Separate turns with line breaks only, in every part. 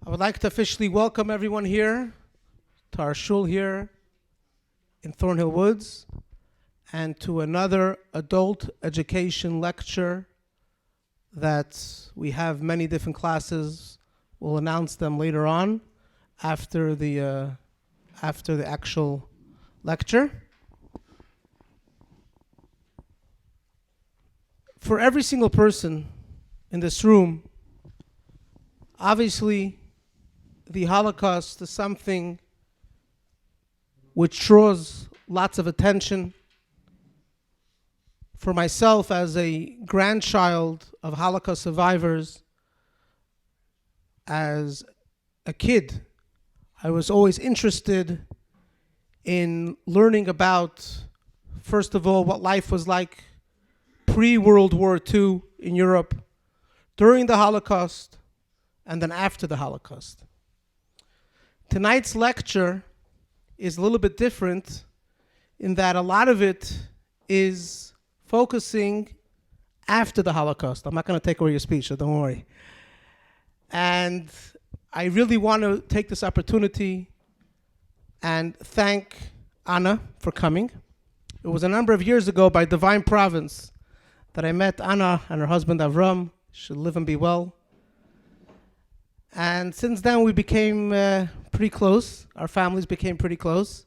I would like to officially welcome everyone here to our shul here in Thornhill Woods and to another adult education lecture that we have many different classes. We'll announce them later on after the actual lecture. For every single person in this room, obviously, the Holocaust is something which draws lots of attention. For myself, as a grandchild of Holocaust survivors, as a kid, I was always interested in learning about, first of all, what life was like pre-World War II in Europe, during the Holocaust, and then after the Holocaust. Tonight's lecture is a little bit different in that a lot of it is focusing after the Holocaust. I'm not going to take away your speech, so don't worry. And I really want to take this opportunity and thank Anna for coming. It was a number of years ago by divine providence that I met Anna and her husband Avram. Should live and be well. And since then, we became pretty close. Our families became pretty close.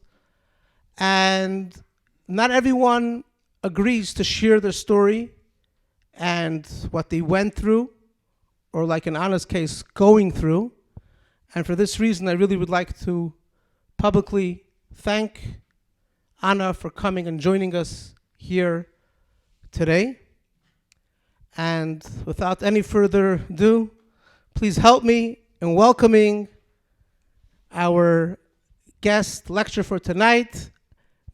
And not everyone agrees to share their story and what they went through, or like in Anna's case, going through. And for this reason, I really would like to publicly thank Anna for coming and joining us here today. And without any further ado, please help me in welcoming our guest lecturer for tonight,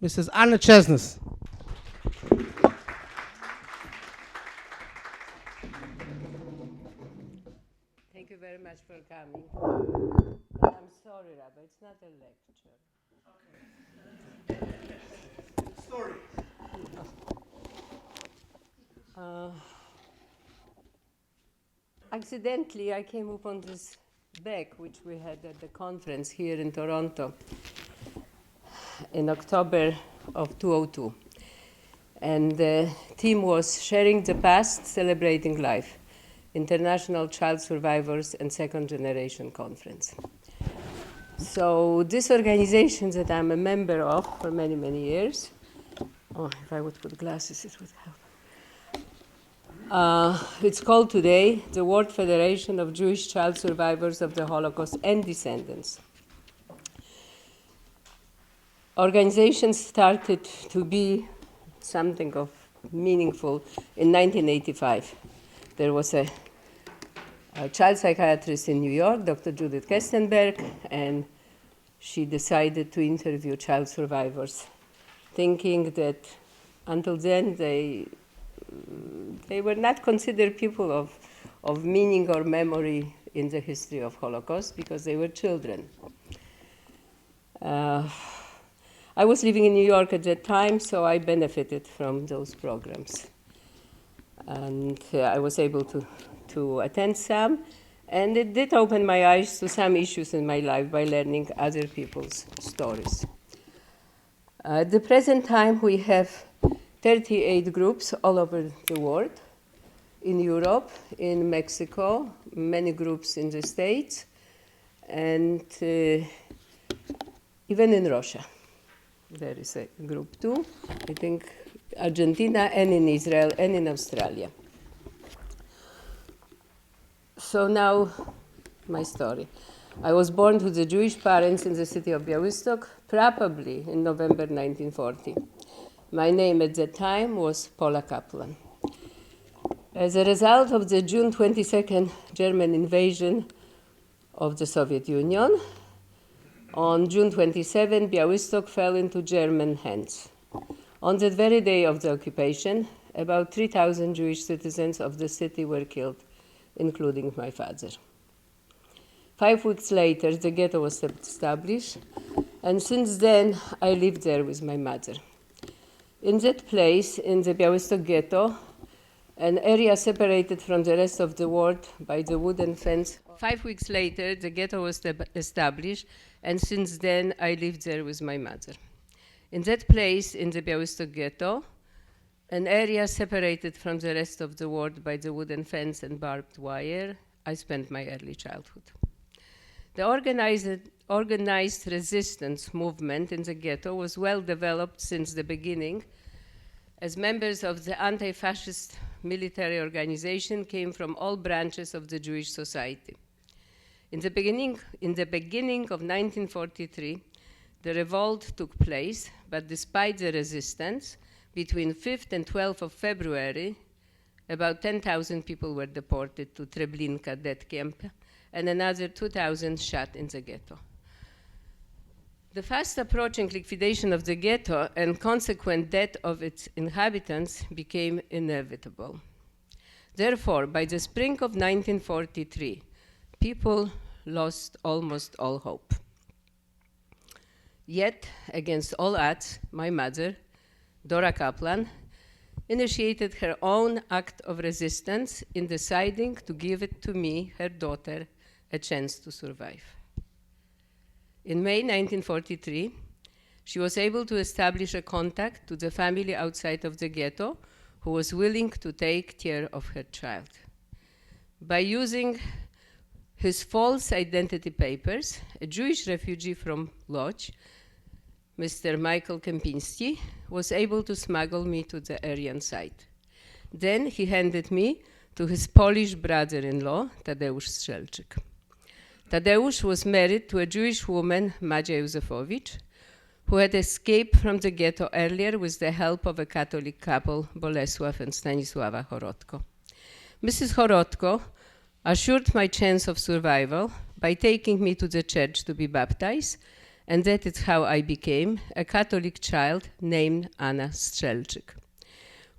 Mrs. Anna Cheszes.
Thank you very much for coming. But I'm sorry, Rabbi, it's not a lecture.
Okay. Story.
Accidentally, I came upon this bag, which we had at the conference here in Toronto in October of 2002. And the theme was Sharing the Past, Celebrating Life, International Child Survivors and Second Generation Conference. So this organization that I'm a member of for many, many years, if I would put glasses, it would help. It's called today the World Federation of Jewish Child Survivors of the Holocaust and Descendants. Organization started to be something of meaningful in 1985. There was a child psychiatrist in New York, Dr. Judith Kestenberg, and she decided to interview child survivors, thinking that until then they were not considered people of meaning or memory in the history of Holocaust because they were children. I was living in New York at that time, so I benefited from those programs. And I was able to attend some, and it did open my eyes to some issues in my life by learning other people's stories. At the present time, we have 38 groups all over the world, in Europe, in Mexico, many groups in the States, and even in Russia. There is a group too, I think Argentina, and in Israel, and in Australia. So now, my story. I was born to the Jewish parents in the city of Białystok, probably in November 1940. My name at that time was Paula Kaplan. As a result of the June 22nd German invasion of the Soviet Union, on June 27, Białystok fell into German hands. On that very day of the occupation, about 3,000 Jewish citizens of the city were killed, including my father. 5 weeks later, the ghetto was established, and since then, I lived there with my mother. In that place, in the Białystok ghetto, an area separated from the rest of the world by the wooden fence. 5 weeks later, the ghetto was established, and since then I lived there with my mother. In that place, in the Białystok ghetto, an area separated from the rest of the world by the wooden fence and barbed wire, I spent my early childhood. The organized resistance movement in the ghetto was well developed since the beginning, as members of the anti-fascist military organization came from all branches of the Jewish society. In the beginning of 1943, the revolt took place, but despite the resistance, between 5th and 12th of February, about 10,000 people were deported to Treblinka death camp, and another 2,000 shot in the ghetto. The fast approaching liquidation of the ghetto and consequent death of its inhabitants became inevitable. Therefore, by the spring of 1943, people lost almost all hope. Yet, against all odds, my mother, Dora Kaplan, initiated her own act of resistance in deciding to give it to me, her daughter, a chance to survive. In May 1943, she was able to establish a contact to the family outside of the ghetto who was willing to take care of her child. By using his false identity papers, a Jewish refugee from Lodz, Mr. Michael Kempinski, was able to smuggle me to the Aryan site. Then he handed me to his Polish brother-in-law, Tadeusz Strzelczyk. Tadeusz was married to a Jewish woman, Madzia Józefowicz, who had escaped from the ghetto earlier with the help of a Catholic couple, Bolesław and Stanisława Horodko. Mrs. Horodko assured my chance of survival by taking me to the church to be baptized, and that is how I became a Catholic child named Anna Strzelczyk.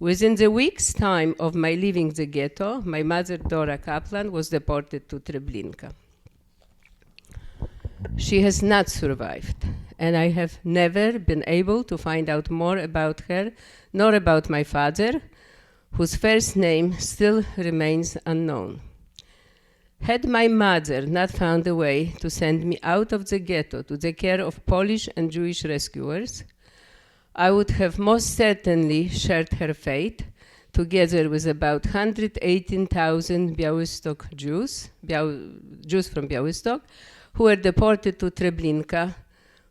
Within the week's time of my leaving the ghetto, my mother, Dora Kaplan, was deported to Treblinka. She has not survived, and I have never been able to find out more about her, nor about my father, whose first name still remains unknown. Had my mother not found a way to send me out of the ghetto to the care of Polish and Jewish rescuers, I would have most certainly shared her fate, together with about 118,000 Białystok Jews from Białystok, who were deported to Treblinka,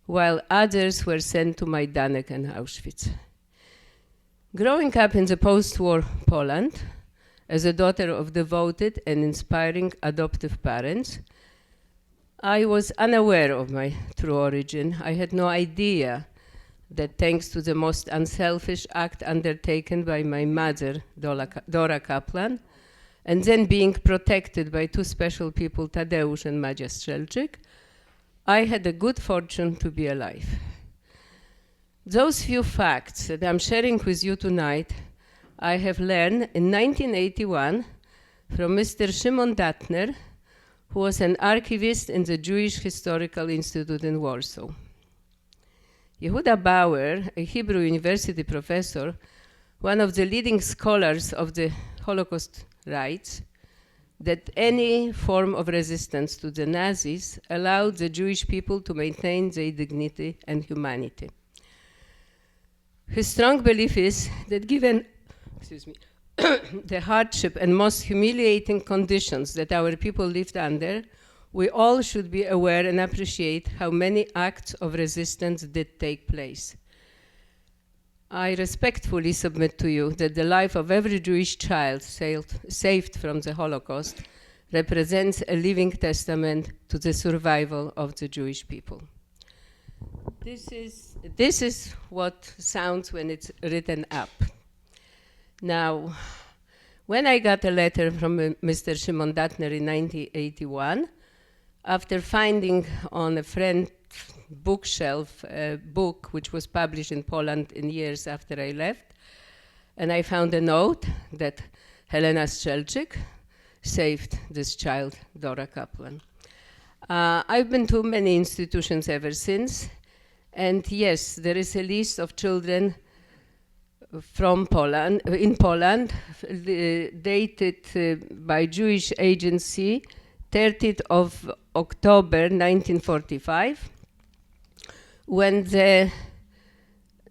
while others were sent to Majdanek and Auschwitz. Growing up in the post-war Poland, as a daughter of devoted and inspiring adoptive parents, I was unaware of my true origin. I had no idea that thanks to the most unselfish act undertaken by my mother, Dora Kaplan, and then being protected by two special people, Tadeusz and Madzia Strzelczyk, I had the good fortune to be alive. Those few facts that I'm sharing with you tonight, I have learned in 1981 from Mr. Szymon Datner, who was an archivist in the Jewish Historical Institute in Warsaw. Yehuda Bauer, a Hebrew University professor, one of the leading scholars of the Holocaust, writes that any form of resistance to the Nazis allowed the Jewish people to maintain their dignity and humanity. His strong belief is that given the hardship and most humiliating conditions that our people lived under, we all should be aware and appreciate how many acts of resistance did take place. I respectfully submit to you that the life of every Jewish child saved from the Holocaust represents a living testament to the survival of the Jewish people. This is what sounds when it's written up. Now, when I got a letter from Mr. Szymon Datner in 1981, after finding on a friend's bookshelf a book which was published in Poland in years after I left, and I found a note that Helena Strzelczyk saved this child, Dora Kaplan. I've been to many institutions ever since, and yes, there is a list of children from Poland, in Poland, dated by Jewish Agency, 30th of October 1945, when the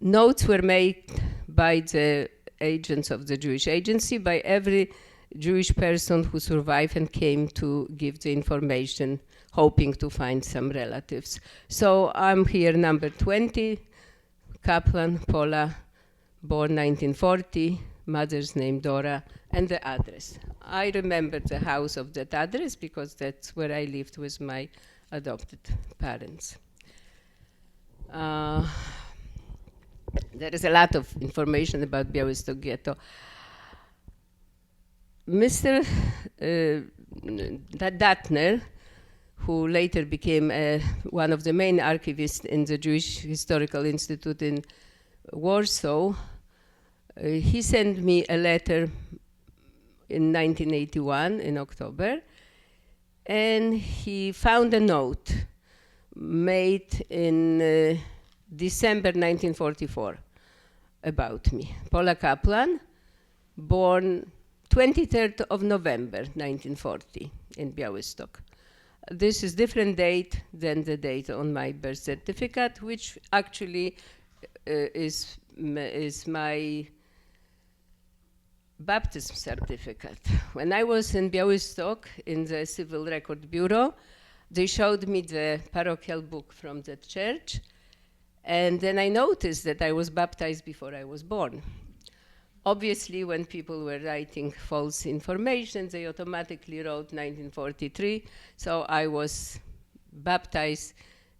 notes were made by the agents of the Jewish Agency, by every Jewish person who survived and came to give the information, hoping to find some relatives. So I'm here, number 20, Kaplan, Paula, born 1940, mother's name Dora, and the address. I remember the house of that address because that's where I lived with my adopted parents. There is a lot of information about Białystok Ghetto. Mr. Datner, who later became one of the main archivists in the Jewish Historical Institute in Warsaw, he sent me a letter in 1981, in October, and he found a note made in December 1944 about me. Paula Kaplan, born 23rd of November 1940 in Białystok. This is different date than the date on my birth certificate, which actually is my baptism certificate. When I was in Białystok in the Civil Record Bureau, they showed me the parochial book from the church, and then I noticed that I was baptized before I was born. Obviously, when people were writing false information, they automatically wrote 1943, so I was baptized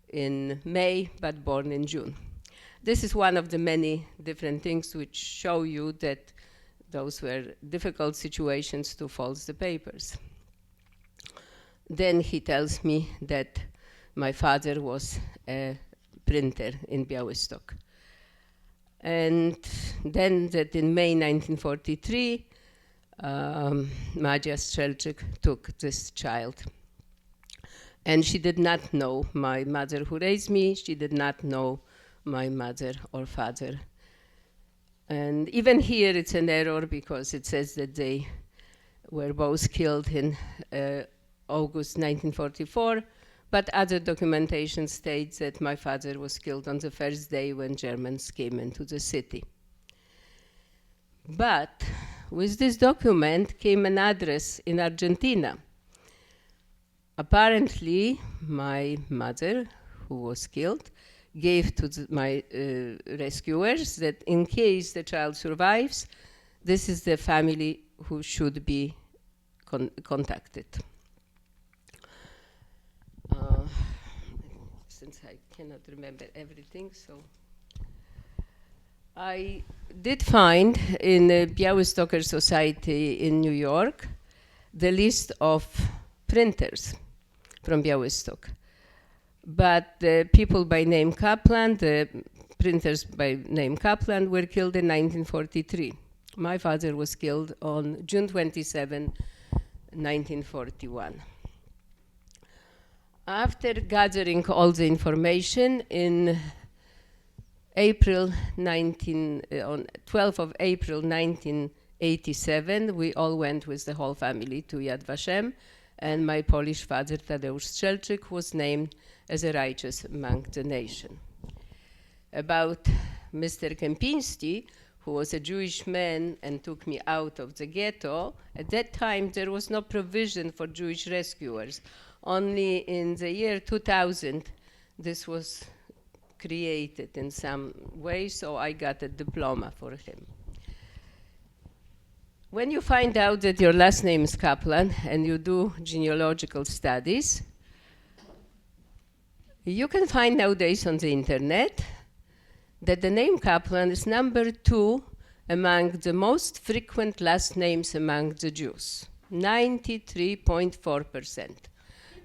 in May, but born in June. This is one of the many different things which show you that those were difficult situations to false the papers. Then he tells me that my father was a printer in Białystok. And then that in May 1943, Madzia Strzelczyk took this child. And she did not know my mother who raised me. She did not know my mother or father. And even here it's an error because it says that they were both killed in August 1944, but other documentation states that my father was killed on the first day when Germans came into the city. But with this document came an address in Argentina. Apparently, my mother, who was killed, gave to my rescuers that in case the child survives, this is the family who should be contacted. Since I cannot remember everything, so I did find in the Białystoker Society in New York the list of printers from Białystok. But the people by name Kaplan, the printers by name Kaplan, were killed in 1943. My father was killed on June 27, 1941. After gathering all the information in on 12th of April 1987, we all went with the whole family to Yad Vashem, and my Polish father, Tadeusz Strzelczyk, was named as a righteous among the nation. About Mr. Kempinski, who was a Jewish man and took me out of the ghetto, at that time there was no provision for Jewish rescuers. Only in the year 2000 this was created in some way, so I got a diploma for him. When you find out that your last name is Kaplan and you do genealogical studies, you can find nowadays on the internet that the name Kaplan is number 2 among the most frequent last names among the Jews, 93.4%.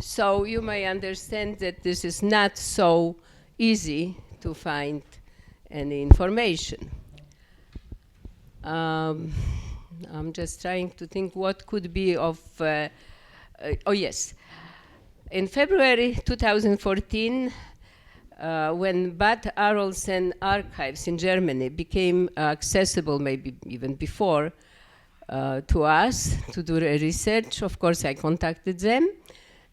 So you may understand that this is not so easy to find any information. I'm just trying to think what could be of, oh yes. In February 2014, When Bad Arolsen archives in Germany became accessible, maybe even before, to us to do research, of course I contacted them,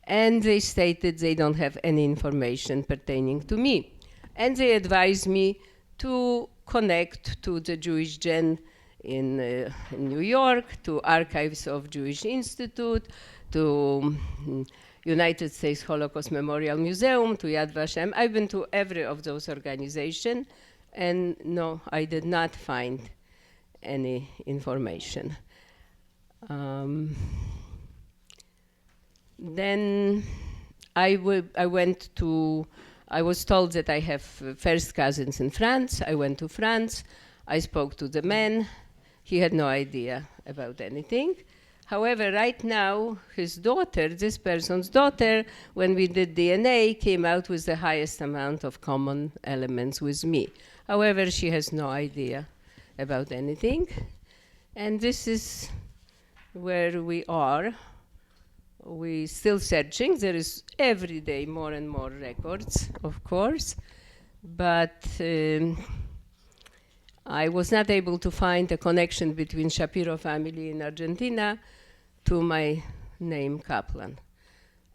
and they stated they don't have any information pertaining to me. And they advised me to connect to the Jewish Gen in New York, to Archives of Jewish Institute, to United States Holocaust Memorial Museum, to Yad Vashem. I've been to every of those organizations, and no, I did not find any information. Then I was told that I have first cousins in France. I went to France. I spoke to the man. He had no idea about anything. However, right now, his daughter, this person's daughter, when we did DNA, came out with the highest amount of common elements with me. However, she has no idea about anything. And this is where we are. We're still searching. There is every day more and more records, of course. But I was not able to find a connection between Shapiro family in Argentina to my name Kaplan.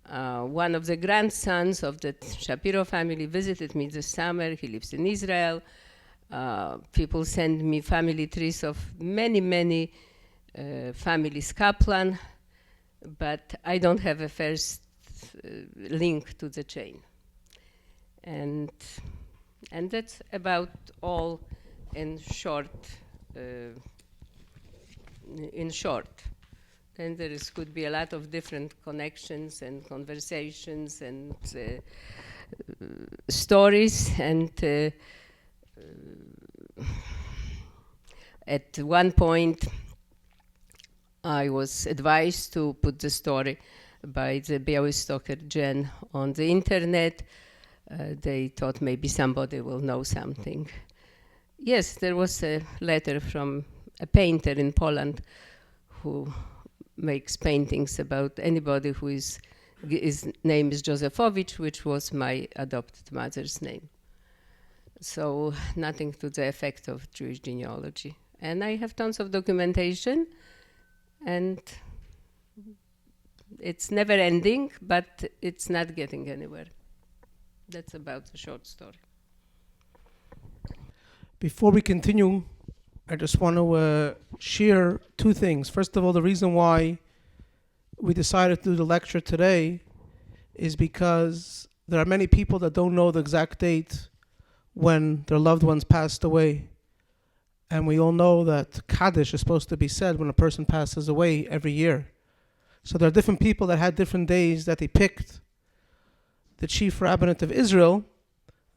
One of the grandsons of the Shapiro family visited me this summer. He lives in Israel. People send me family trees of many families Kaplan, but I don't have a first link to the chain. And that's about all in short. Then there could be a lot of different connections and conversations and stories. And at one point, I was advised to put the story by the Białystoker Gen on the internet. They thought maybe somebody will know something. Yes, there was a letter from a painter in Poland who makes paintings about anybody who his name is Józefowicz, which was my adopted mother's name. So nothing to the effect of Jewish genealogy. And I have tons of documentation, and it's never ending, but it's not getting anywhere. That's about the short story.
Before we continue, I just want to share two things. First of all, the reason why we decided to do the lecture today is because there are many people that don't know the exact date when their loved ones passed away. And we all know that Kaddish is supposed to be said when a person passes away every year. So there are different people that had different days that they picked. The chief rabbinate of Israel,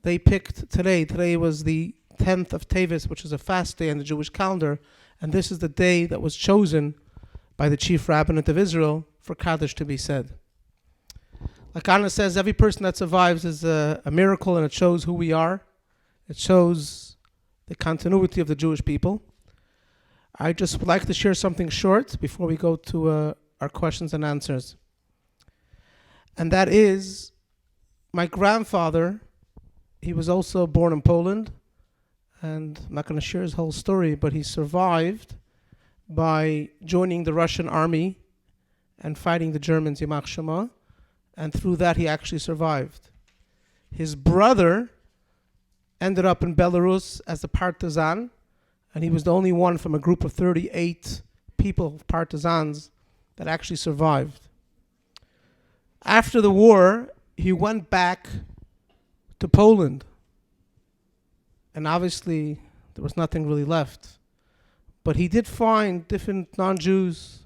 they picked today. Today was the 10th of Teves, which is a fast day on the Jewish calendar. And this is the day that was chosen by the chief rabbinate of Israel for Kaddish to be said. Like Anna says, every person that survives is a miracle, and it shows who we are. It shows the continuity of the Jewish people. I just would like to share something short before we go to our questions and answers. And that is, my grandfather, he was also born in Poland, and I'm not going to share his whole story, but he survived by joining the Russian army and fighting the Germans, Yamach Shema, and through that he actually survived. His brother ended up in Belarus as a partisan, and he was the only one from a group of 38 people, partisans, that actually survived. After the war, he went back to Poland, and obviously there was nothing really left. But he did find different non-Jews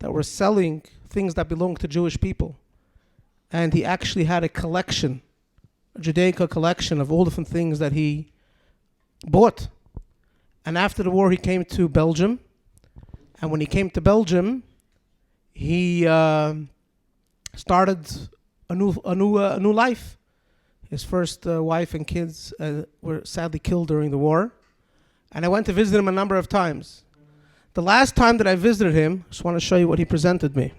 that were selling things that belonged to Jewish people. And he actually had a collection, a Judaica collection of all different things that he bought. And after the war, he came to Belgium. And when he came to Belgium, he started a new life. His first wife and kids were sadly killed during the war. And I went to visit him a number of times. The last time that I visited him, I just want to show you what he presented me.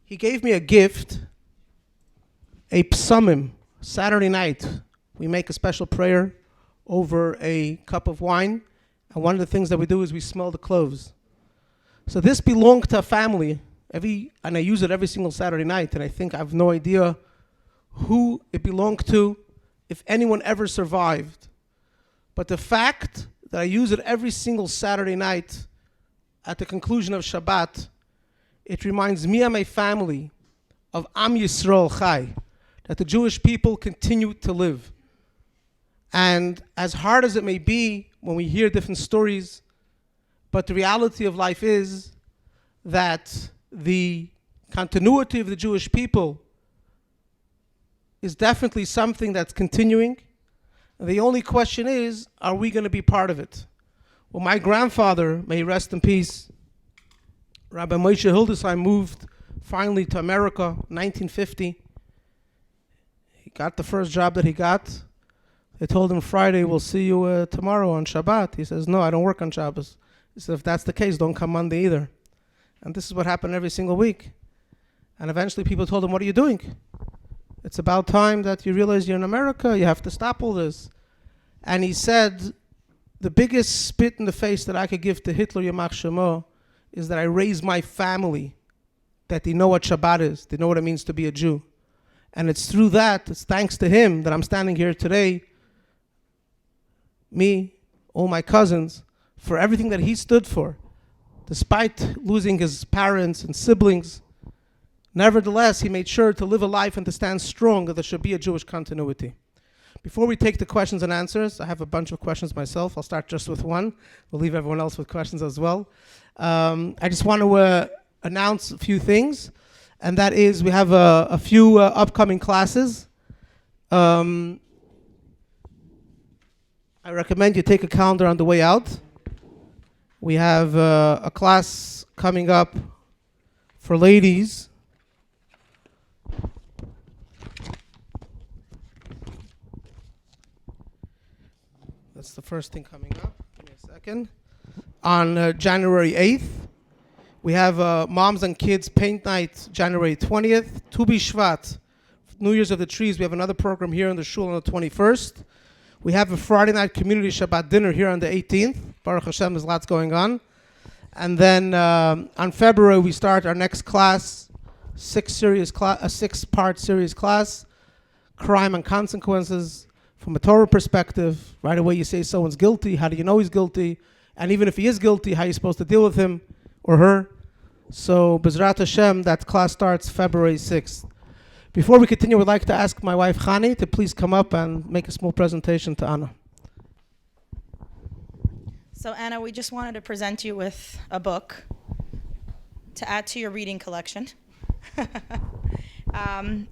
He gave me a gift, a psalmim, Saturday night, we make a special prayer over a cup of wine. And one of the things that we do is we smell the cloves. So this belonged to a family, and I use it every single Saturday night, and I think I have no idea who it belonged to, if anyone ever survived. But the fact that I use it every single Saturday night at the conclusion of Shabbat, it reminds me and my family of Am Yisrael Chai, that the Jewish people continue to live. And as hard as it may be when we hear different stories, but the reality of life is that the continuity of the Jewish people is definitely something that's continuing. And the only question is, are we going to be part of it? Well, my grandfather, may he rest in peace, Rabbi Moshe Hildesheim, moved finally to America in 1950. He got the first job that he got. They told him, Friday, we'll see you tomorrow on Shabbat. He says, no, I don't work on Shabbos. He said, if that's the case, don't come Monday either. And this is what happened every single week. And eventually people told him, what are you doing? It's about time that you realize you're in America. You have to stop all this. And he said, the biggest spit in the face that I could give to Hitler, Yamach Shemo, is that I raised my family, that they know what Shabbat is. They know what it means to be a Jew. And it's through that, it's thanks to him that I'm standing here today, me, all my cousins, for everything that he stood for. Despite losing his parents and siblings, nevertheless, he made sure to live a life and to stand strong that there should be a Jewish continuity. Before we take the questions and answers, I have a bunch of questions myself. I'll start just with one. We'll leave everyone else with questions as well. I just want to announce a few things, and that is we have a few upcoming classes. I recommend you take a calendar on the way out. We have a class coming up for ladies. That's the first thing coming up. Give me a second. On January 8th, we have Moms and Kids Paint Night, January 20th. Tu B'Shvat, New Year's of the Trees, we have another program here in the shul on the 21st. We have a Friday night community Shabbat dinner here on the 18th. Baruch Hashem, there's lots going on. And then on February, we start our next class, a six-part series class, Crime and Consequences. From a Torah perspective, right away you say someone's guilty. How do you know he's guilty? And even if he is guilty, how are you supposed to deal with him or her? So, Bezrat Hashem, that class starts February 6th. Before we continue, I would like to ask my wife, Chani, to please come up and make a small presentation to Anna.
So, Anna, we just wanted to present you with a book to add to your reading collection.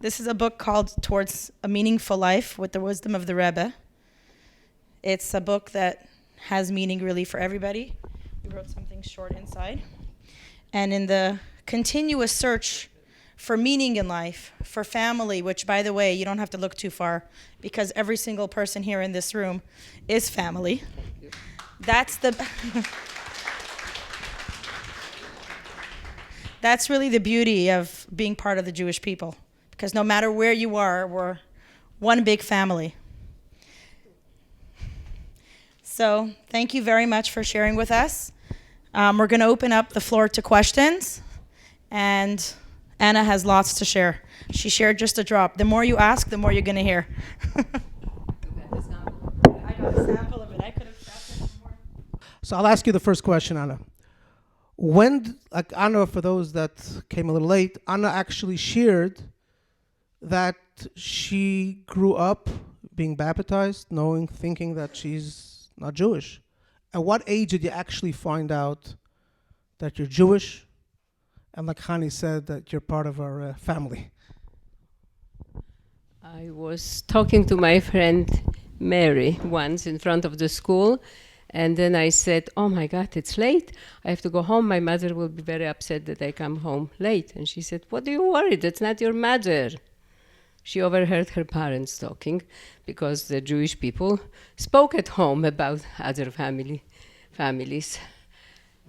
This is a book called Towards a Meaningful Life with the Wisdom of the Rebbe. It's a book that has meaning really for everybody. We wrote something short inside. And in the continuous search for meaning in life, for family, which, by the way, you don't have to look too far because every single person here in this room is family. That's really the beauty of being part of the Jewish people, because no matter where you are, we're one big family. So thank you very much for sharing with us. We're going to open up the floor to questions, and Anna has lots to share. She shared just a drop. The more you ask, the more you're going to hear. I got a sample of it. I could have crafted more.
So I'll ask you the first question, Anna. When, like Anna, for those that came a little late, Anna actually shared that she grew up being baptized, thinking that she's not Jewish. At what age did you actually find out that you're Jewish? And like Hani said, that you're part of our family.
I was talking to my friend Mary once in front of the school, and then I said, oh my God, it's late. I have to go home. My mother will be very upset that I come home late. And she said, what do you worry? That's not your mother. She overheard her parents talking because the Jewish people spoke at home about other families.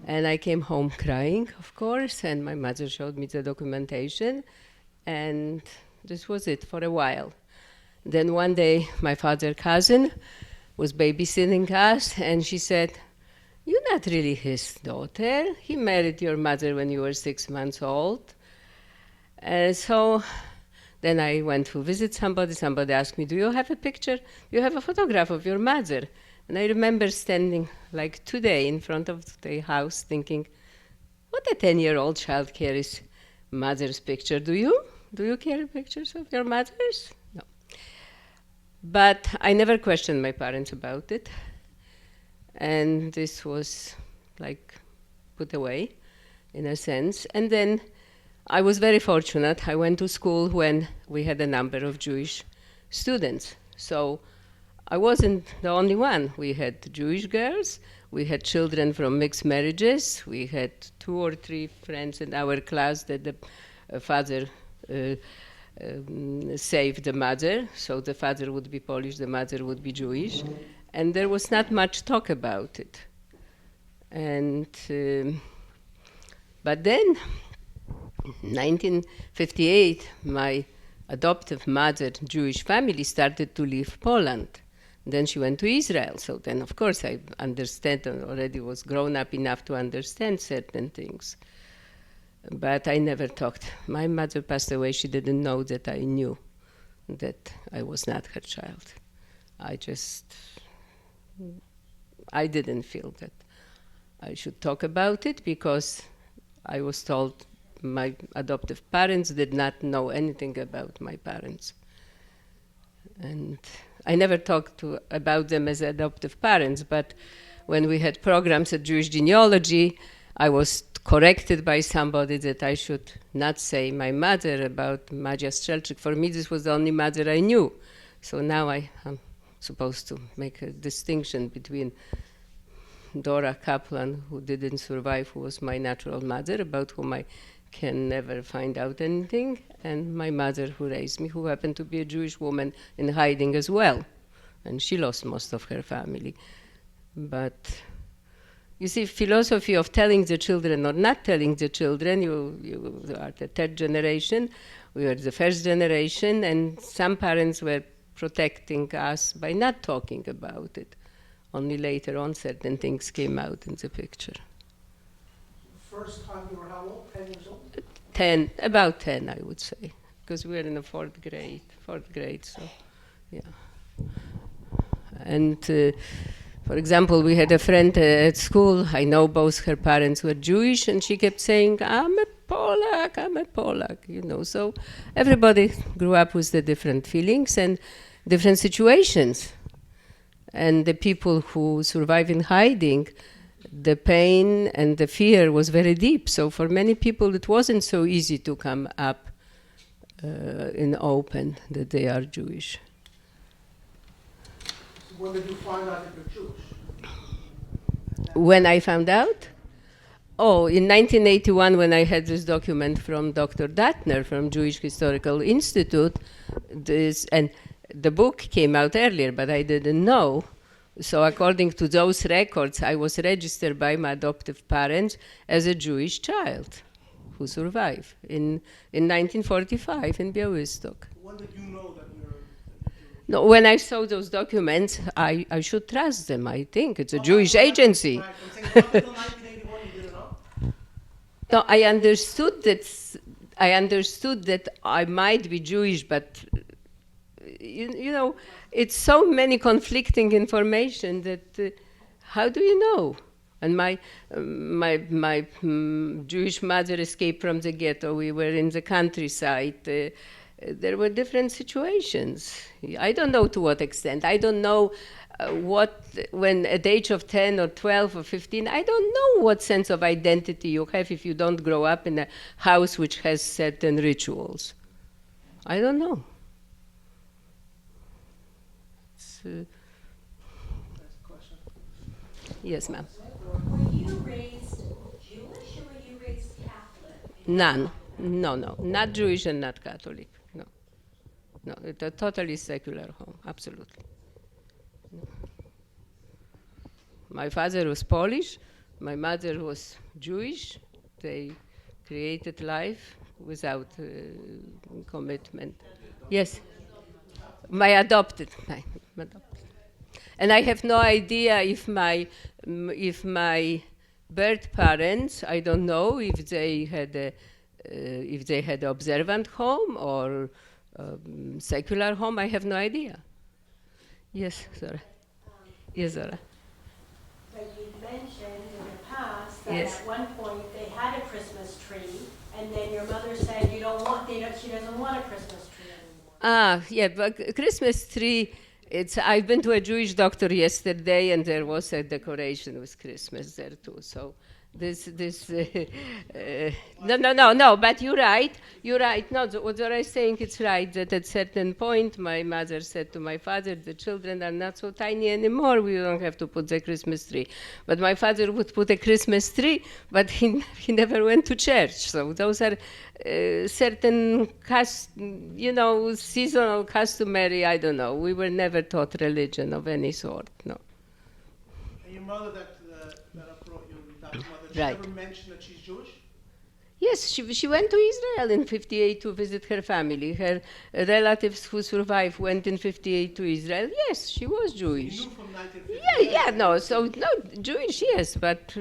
And I came home crying, of course, and my mother showed me the documentation, and this was it for a while. Then one day, my father's cousin was babysitting us, and she said, "You're not really his daughter. He married your mother when you were 6 months old." So then I went to visit somebody. Somebody asked me, "Do you have a picture? Do you have a photograph of your mother?" And I remember standing like today in front of the house thinking, what a 10-year-old child carries mother's picture? Do you? Do you carry pictures of your mothers? No. But I never questioned my parents about it. And this was like put away in a sense. And then I was very fortunate. I went to school when we had a number of Jewish students. So I wasn't the only one. We had Jewish girls, we had children from mixed marriages, we had 2 or 3 friends in our class that the father saved the mother, so the father would be Polish, the mother would be Jewish, and there was not much talk about it. And but then, 1958, my adoptive mother, Jewish family, started to leave Poland. Then she went to Israel. So then, of course, I understand and already was grown up enough to understand certain things. But I never talked. My mother passed away. She didn't know that I knew that I was not her child. I didn't feel that I should talk about it because I was told my adoptive parents did not know anything about my parents. And I never talked about them as adoptive parents, but when we had programs at Jewish Genealogy, I was corrected by somebody that I should not say my mother about Madzia Strzelczyk. For me, this was the only mother I knew. So now I am supposed to make a distinction between Dora Kaplan, who didn't survive, who was my natural mother, about whom I can never find out anything, and my mother who raised me, who happened to be a Jewish woman in hiding as well. And she lost most of her family. But you see, philosophy of telling the children or not telling the children, you are the 3rd generation, we were the 1st generation, and some parents were protecting us by not talking about it. Only later on certain things came out in the picture.
First time you were how old? 10 years old?
10, about 10, I would say, because we were in the 4th grade, so yeah. And for example, we had a friend at school. I know both her parents were Jewish, and she kept saying, I'm a Polak, you know. So everybody grew up with the different feelings and different situations. And the people who survive in hiding, the pain and the fear was very deep. So for many people, it wasn't so easy to come up in open that they are Jewish.
When did you find out that you're Jewish?
When I found out? Oh, in 1981, when I had this document from Dr. Dattner from Jewish Historical Institute, and the book came out earlier, but I didn't know. So according to those records, I was registered by my adoptive parents as a Jewish child who survived in 1945 in Białystok.
When did you know that you're
No, when I saw those documents, I should trust them. I think it's a Jewish agency.
Right, I'm saying up until 1981 you didn't know?
No, I understood that I might be Jewish, but you know, it's so many conflicting information that how do you know? And my Jewish mother escaped from the ghetto. We were in the countryside. There were different situations. I don't know to what extent. I don't know when at the age of 10 or 12 or 15, I don't know what sense of identity you have if you don't grow up in a house which has certain rituals. I don't know. Yes, ma'am.
Were you raised Jewish or were you raised Catholic?
None. No, not Jewish and not Catholic. No, it's a totally secular home, absolutely. No. My father was Polish, my mother was Jewish. They created life without commitment. Yes. my adopted. And I have no idea if my birth parents, I don't know if they had observant home or secular home. I have no idea. Yes, Zora. Yes, Zora.
But you mentioned in the past that
Yes.
at one point they had a Christmas tree, and then your mother said she doesn't want a Christmas tree anymore.
Yeah, but Christmas tree. I've been to a Jewish doctor yesterday, and there was a decoration with Christmas there too. So no. But you're right. No, what I'm saying, it's right that at certain point my mother said to my father, the children are not so tiny anymore. We don't have to put the Christmas tree. But my father would put a Christmas tree, but he never went to church. So those are certain seasonal, customary. I don't know. We were never taught religion of any sort. No.
And your mother that brought your mother, she
Right.
never mentioned that she's Jewish?
Yes, she went to Israel in 58 to visit her family. Her relatives who survived went in 58 to Israel. Yes, she was Jewish.
You knew from 1950.
No, Jewish, yes, but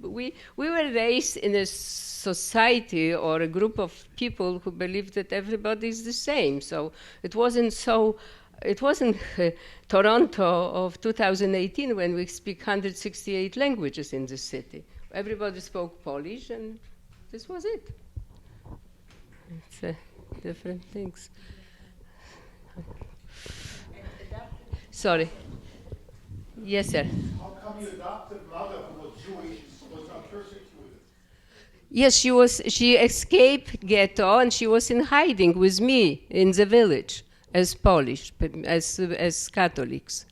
we were raised in a society or a group of people who believed that everybody is the same. So it wasn't Toronto of 2018 when we speak 168 languages in the city. Everybody spoke Polish, and this was it. It's different things. Sorry. Yes, sir.
How come your adopted mother, who was Jewish, was not persecuted?
Yes, she escaped ghetto, and she was in hiding with me in the village as Polish, as Catholics.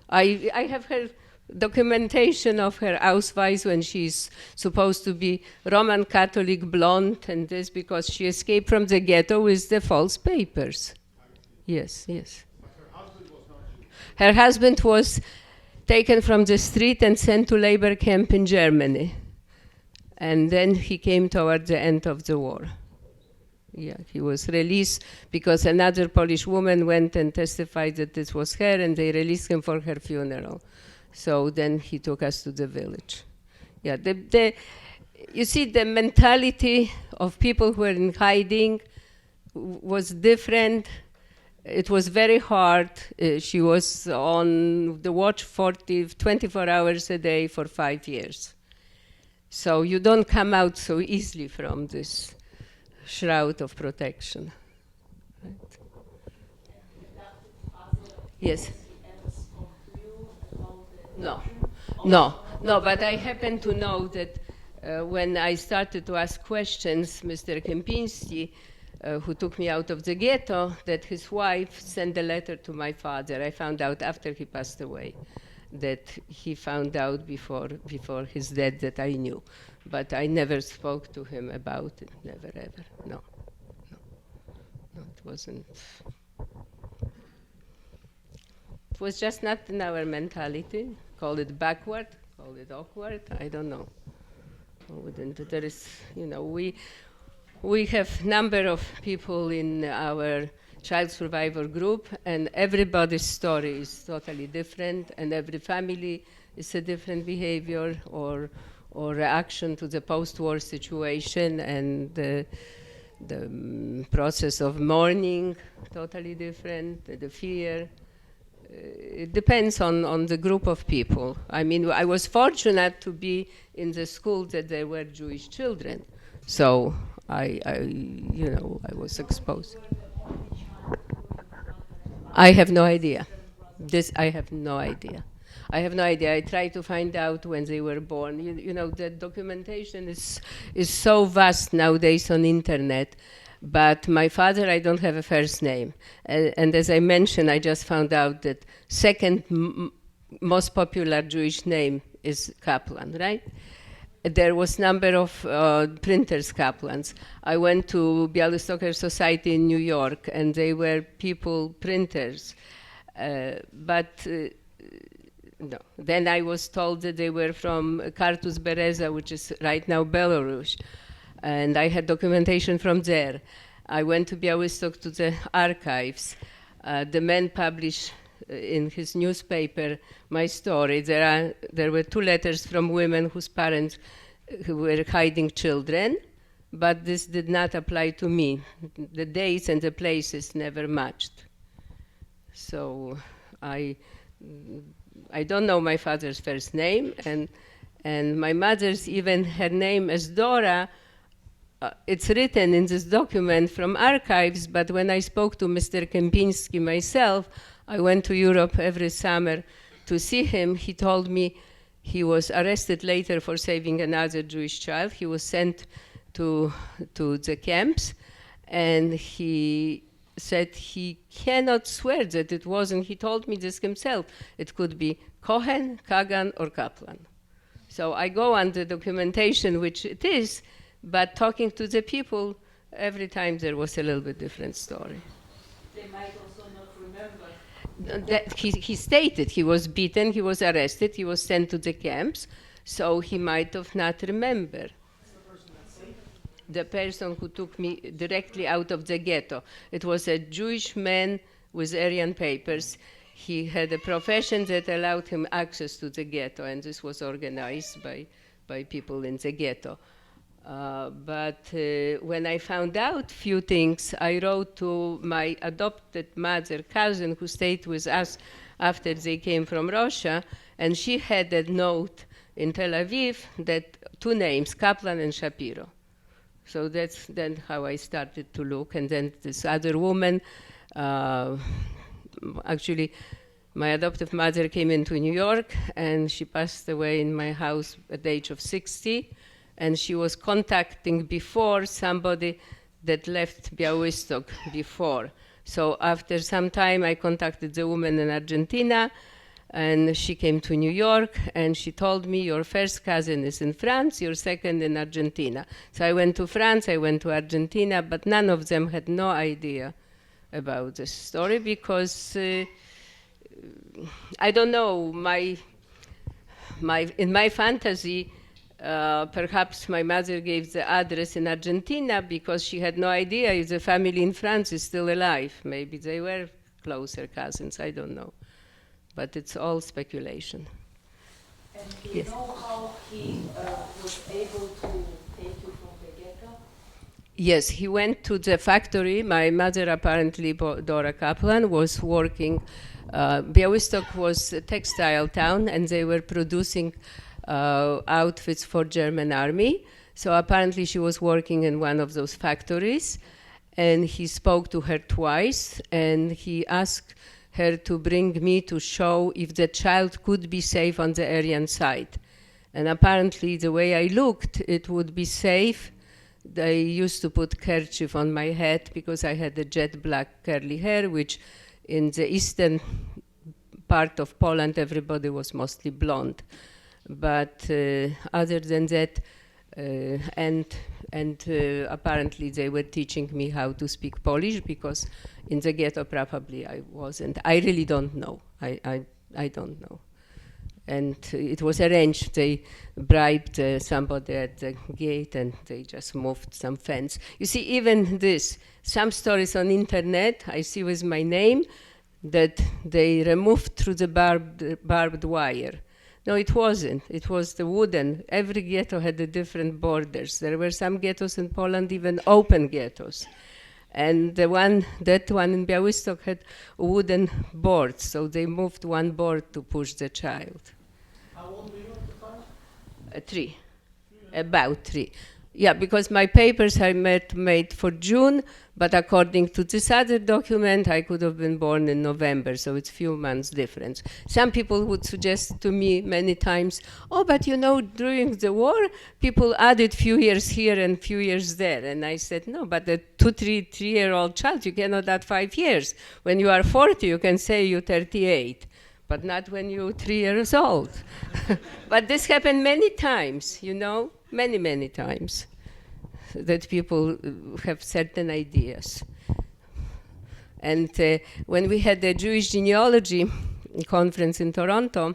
I have her documentation of her Ausweis when she's supposed to be Roman Catholic, blonde, and this because she escaped from the ghetto with the false papers. Yes.
But her husband was not Jewish.
Her husband was taken from the street and sent to labor camp in Germany. And then he came toward the end of the war. Yeah, he was released because another Polish woman went and testified that this was her, and they released him for her funeral. So then he took us to the village. Yeah, you see, the mentality of people who were in hiding was different. It was very hard. She was on the watch 24 hours a day for 5 years. So you don't come out so easily from this shroud of protection. Right? Yes. No, but I happen to know that when I started to ask questions, Mr. Kempinski, who took me out of the ghetto, that his wife sent a letter to my father. I found out after he passed away that he found out before his death that I knew. But I never spoke to him about it, never ever, no, it wasn't. It was just not in our mentality. Call it backward, call it awkward, I don't know. There is, we have number of people in our child survivor group, and everybody's story is totally different, and every family is a different behavior or reaction to the post-war situation, and the process of mourning, totally different, the fear. It depends on the group of people. I mean, I was fortunate to be in the school that there were Jewish children, so I was exposed. I have no idea. I have no idea. I tried to find out when they were born. The documentation is so vast nowadays on internet. But my father, I don't have a first name. And as I mentioned, I just found out that second most popular Jewish name is Kaplan, right? There was number of printers Kaplans. I went to Bialystoker Society in New York, and they were people printers. No. Then I was told that they were from Kartus Bereza, which is right now Belarus. And I had documentation from there. I went to Białystok to the archives. The man published in his newspaper my story. There were 2 letters from women whose parents who were hiding children, but this did not apply to me. The dates and the places never matched. So I don't know my father's first name, and my mother's, even her name as Dora, it's written in this document from archives, but when I spoke to Mr. Kempinski myself, I went to Europe every summer to see him. He told me he was arrested later for saving another Jewish child. He was sent to the camps, and he said he cannot swear that it wasn't, he told me this himself, it could be Cohen, Kagan, or Kaplan. So I go on the documentation, which it is, but talking to the people, every time there was a little bit different story.
They might also not remember.
That he stated he was beaten, he was arrested, he was sent to the camps, so he might have not remembered. The person who took me directly out of the ghetto. It was a Jewish man with Aryan papers. He had a profession that allowed him access to the ghetto, and this was organized by people in the ghetto. But when I found out few things, I wrote to my adopted mother, cousin, who stayed with us after they came from Russia, and she had a note in Tel Aviv that 2 names, Kaplan and Shapiro. So that's then how I started to look. And then this other woman, actually, my adoptive mother came into New York, and she passed away in my house at the age of 60. And she was contacting before somebody that left Białystok before. So after some time, I contacted the woman in Argentina, and she came to New York, and she told me, your first cousin is in France, your second in Argentina. So I went to France, I went to Argentina, but none of them had no idea about this story, because I don't know, in my fantasy, perhaps my mother gave the address in Argentina because she had no idea if the family in France is still alive. Maybe they were closer cousins, I don't know. But it's all speculation.
And do you know how he was able to take you from the ghetto?
Yes, he went to the factory. My mother, apparently Dora Kaplan, was working. Białystok was a textile town, and they were producing outfits for German army. So apparently she was working in one of those factories, and he spoke to her twice, and he asked her to bring me to show if the child could be safe on the Aryan side. And apparently the way I looked, it would be safe. They used to put kerchief on my head because I had a jet black curly hair, which in the eastern part of Poland, everybody was mostly blonde. But other than that, apparently they were teaching me how to speak Polish, because in the ghetto probably I wasn't. I really don't know. I don't know. And it was arranged. They bribed somebody at the gate, and they just moved some fence. You see, even this, some stories on internet I see with my name that they removed through the barbed wire. No, it wasn't. It was the wooden. Every ghetto had the different borders. There were some ghettos in Poland, even open ghettos. And that one in Białystok had wooden boards, so they moved one board to push the child.
How old were you at the time?
3, about 3. Yeah, because my papers are made for June, but according to this other document, I could have been born in November, so it's few months difference. Some people would suggest to me many times, oh, but you know, during the war, people added few years here and few years there. And I said, no, but a 3-year-old child, you cannot add 5 years. When you are 40, you can say you're 38, but not when you're 3 years old. But this happened many times, you know, many times, that people have certain ideas. And when we had the Jewish Genealogy conference in Toronto,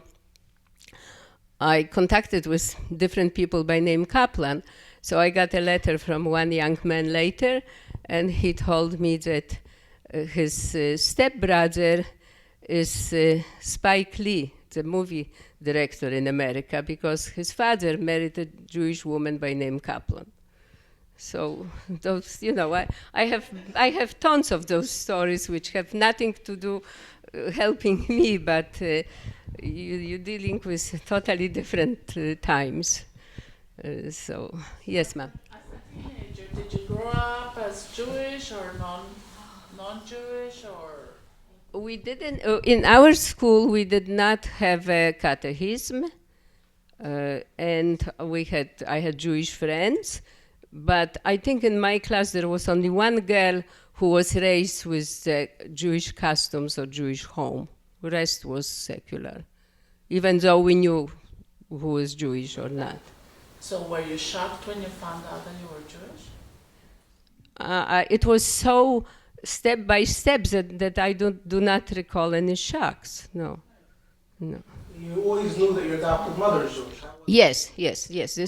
I contacted with different people by name Kaplan. So I got a letter from one young man later, and he told me that his stepbrother is Spike Lee, the movie director in America, because his father married a Jewish woman by name Kaplan. So those, I have tons of those stories which have nothing to do helping me, but you're dealing with totally different times. So yes, ma'am.
As a teenager, did you grow up as Jewish or non-Jewish or?
We didn't, in our school, we did not have a catechism, and I had Jewish friends, but I think in my class there was only one girl who was raised with Jewish customs or Jewish home. The rest was secular, even though we knew who was Jewish or not.
So were you shocked when you found out that you were Jewish?
It was so step by step that I do not recall any shocks. No.
You always knew that your adopted mother is Jewish.
Yes,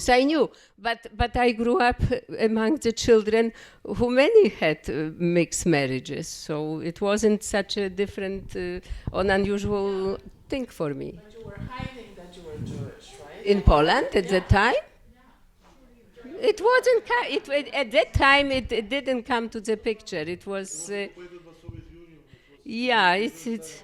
I knew. But I grew up among the children who many had mixed marriages, so it wasn't such a different or unusual thing for me.
But you were hiding that you were Jewish, right?
In Poland at that time? It wasn't, at that time it didn't come to the picture. It was, it's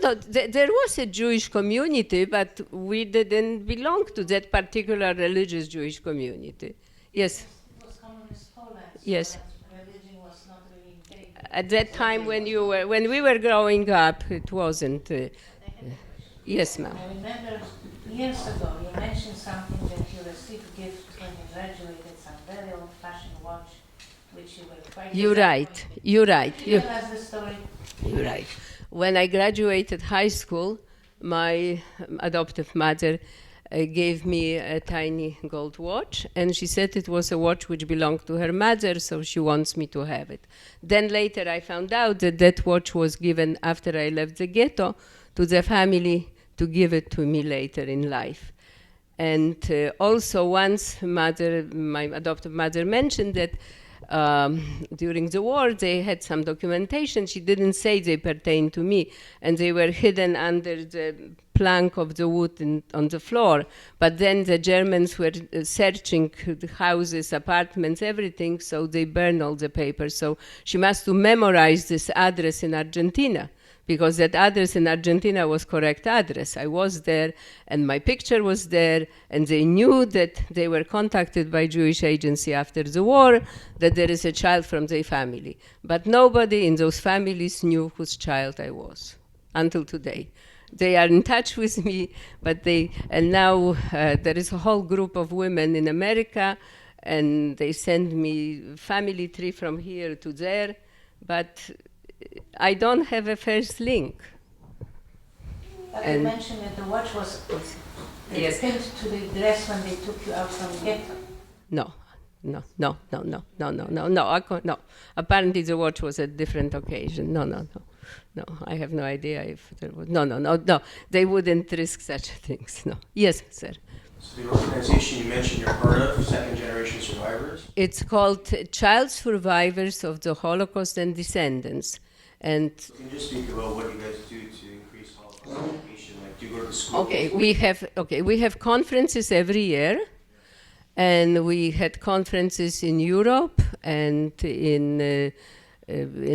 no, there was a Jewish community, but we didn't belong to that particular religious Jewish community. Yes.
It was communist Poland.
Yes.
Religion was not really in favor.
At that time when we were growing up, it wasn't. Yes, ma'am.
I remember years ago you mentioned something that you received a gift when you graduated, some very old-fashioned watch, which you were quite.
You're right.
Tell us the story.
You're right. When I graduated high school, my adoptive mother gave me a tiny gold watch, and she said it was a watch which belonged to her mother, so she wants me to have it. Then later I found out that watch was given after I left the ghetto to the family to give it to me later in life. And also once my adoptive mother mentioned that during the war they had some documentation. She didn't say they pertained to me, and they were hidden under the plank of the wood on the floor. But then the Germans were searching the houses, apartments, everything, so they burned all the papers. So she must have memorized this address in Argentina, because that address in Argentina was correct address. I was there, and my picture was there, and they knew that they were contacted by Jewish agency after the war, that there is a child from their family. But nobody in those families knew whose child I was, until today. They are in touch with me, and now there is a whole group of women in America, and they send me family tree from here to there, but I don't have a first link.
You mentioned that the watch was pinned to the dress when they took you out from the ghetto.
No. Apparently the watch was a different occasion. No. I have no idea if there was. No. They wouldn't risk such things. No. Yes, sir.
So the organization you mentioned you're part of, Second Generation Survivors?
It's called Child Survivors of the Holocaust and Descendants. And
can you just speak about what you guys do to increase Holocaust education? Like, do you go to the school?
We have conferences every year, and we had conferences in Europe and in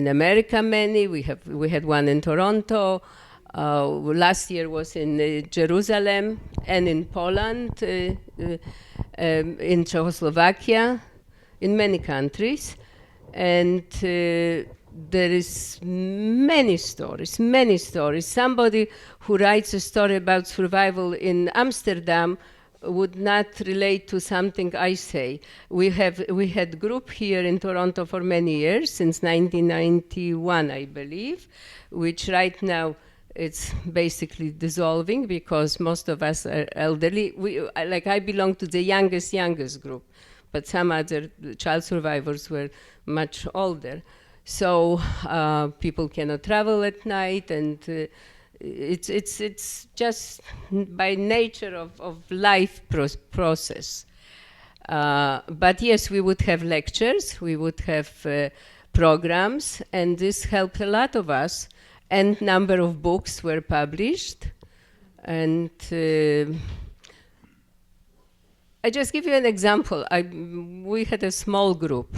America. Many we had one in Toronto. Last year was in Jerusalem and in Poland, in Czechoslovakia, in many countries, and there is many stories. Somebody who writes a story about survival in Amsterdam would not relate to something I say. We had group here in Toronto for many years, since 1991, I believe, which right now it's basically dissolving because most of us are elderly. I belong to the youngest group, but some other child survivors were much older. So people cannot travel at night, and it's just by nature of life process. But yes, we would have lectures, we would have programs, and this helped a lot of us. And number of books were published. And I just give you an example. We had a small group.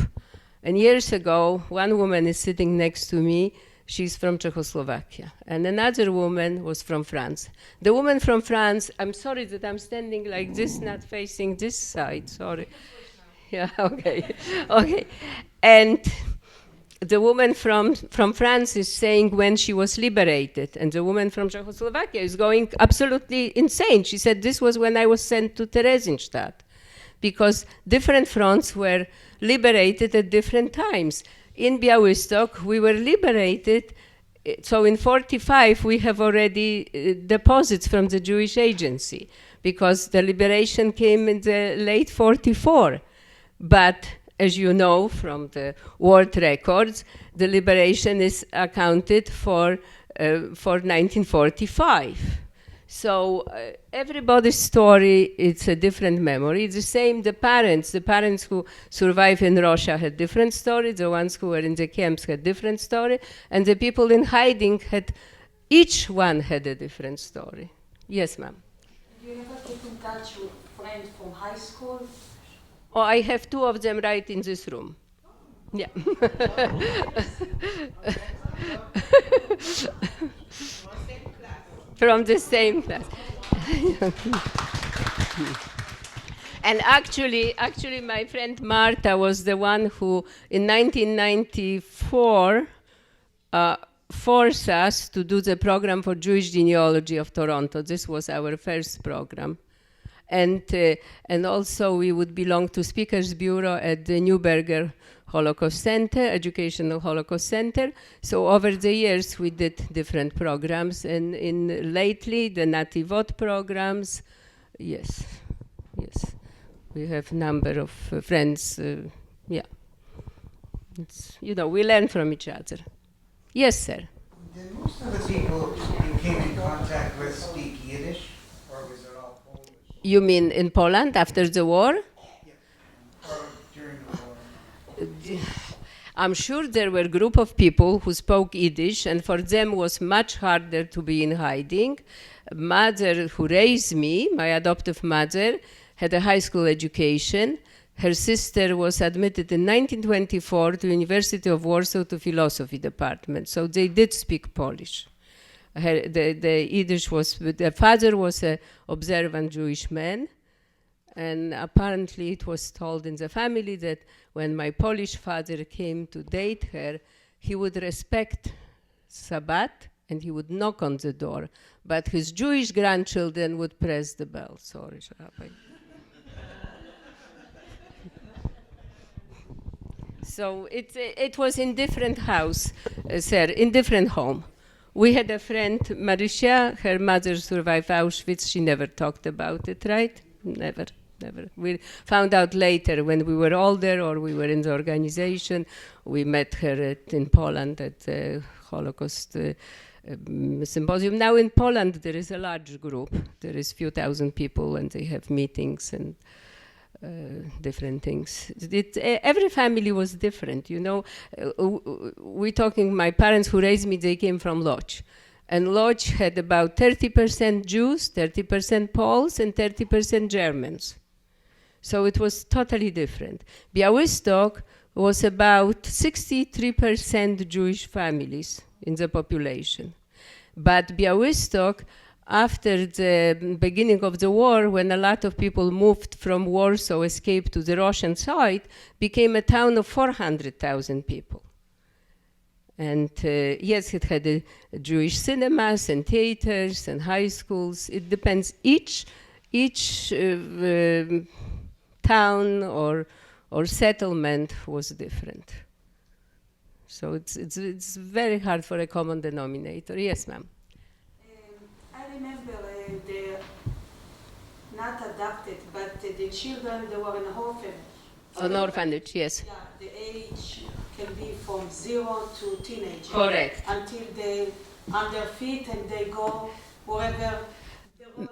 And years ago, one woman is sitting next to me. She's from Czechoslovakia. And another woman was from France. The woman from France, I'm sorry that I'm standing like this, not facing this side, sorry. Yeah, okay, okay. And the woman from France is saying when she was liberated, and the woman from Czechoslovakia is going absolutely insane. She said, this was when I was sent to Theresienstadt, because different fronts were liberated at different times. In Białystok, we were liberated, so in 45 we have already deposits from the Jewish Agency, because the liberation came in the late 44. But as you know from the world records, the liberation is accounted for 1945. So everybody's story, it's a different memory. It's the same, the parents who survived in Russia had different stories, the ones who were in the camps had different story, and the people in hiding each one had a different story. Yes, ma'am.
Do you ever keep in touch with friends from high school?
Oh, I have two of them right in this room. Yeah. From the same class. And actually, my friend Marta was the one who, in 1994, forced us to do the program for Jewish genealogy of Toronto. This was our first program. And also we would belong to Speakers Bureau at the Newberger Holocaust Center, Educational Holocaust Center. So over the years we did different programs, and in lately the Nativot programs, yes. We have number of friends, yeah. It's, you know, we learn from each other. Yes, sir.
Did most of the people you came in contact with speak Yiddish, or was it all Polish?
You mean in Poland after the war?
Yeah. Or during the war?
I'm sure there were a group of people who spoke Yiddish, and for them was much harder to be in hiding. Mother who raised me, my adoptive mother, had a high school education. Her sister was admitted in 1924 to University of Warsaw to philosophy department, so they did speak Polish. The Yiddish was, the father was an observant Jewish man, and apparently it was told in the family that when my Polish father came to date her, he would respect Chabad and he would knock on the door, but his Jewish grandchildren would press the bell. Sorry, Rabbi. So it was in different house, sir, in different home. We had a friend, Marysia, her mother survived Auschwitz. She never talked about it, right? Never. We found out later when we were older or we were in the organization. We met her in Poland at the Holocaust symposium. Now in Poland there is a large group. There is few thousand people and they have meetings and different things. Every family was different, you know. We're talking, my parents who raised me, they came from Lodz. And Lodz had about 30% Jews, 30% Poles, and 30% Germans. So it was totally different. Białystok was about 63% Jewish families in the population. But Białystok, after the beginning of the war, when a lot of people moved from Warsaw, escaped to the Russian side, became a town of 400,000 people. And yes, it had Jewish cinemas and theaters and high schools. It depends. Each town or settlement was different. So it's very hard for a common denominator. Yes, ma'am.
I remember the not adopted, but the children that were in an orphanage.
An orphanage, yes.
Yeah, the age can be from 0 to teenage.
Correct.
Until they on their feet and they go wherever.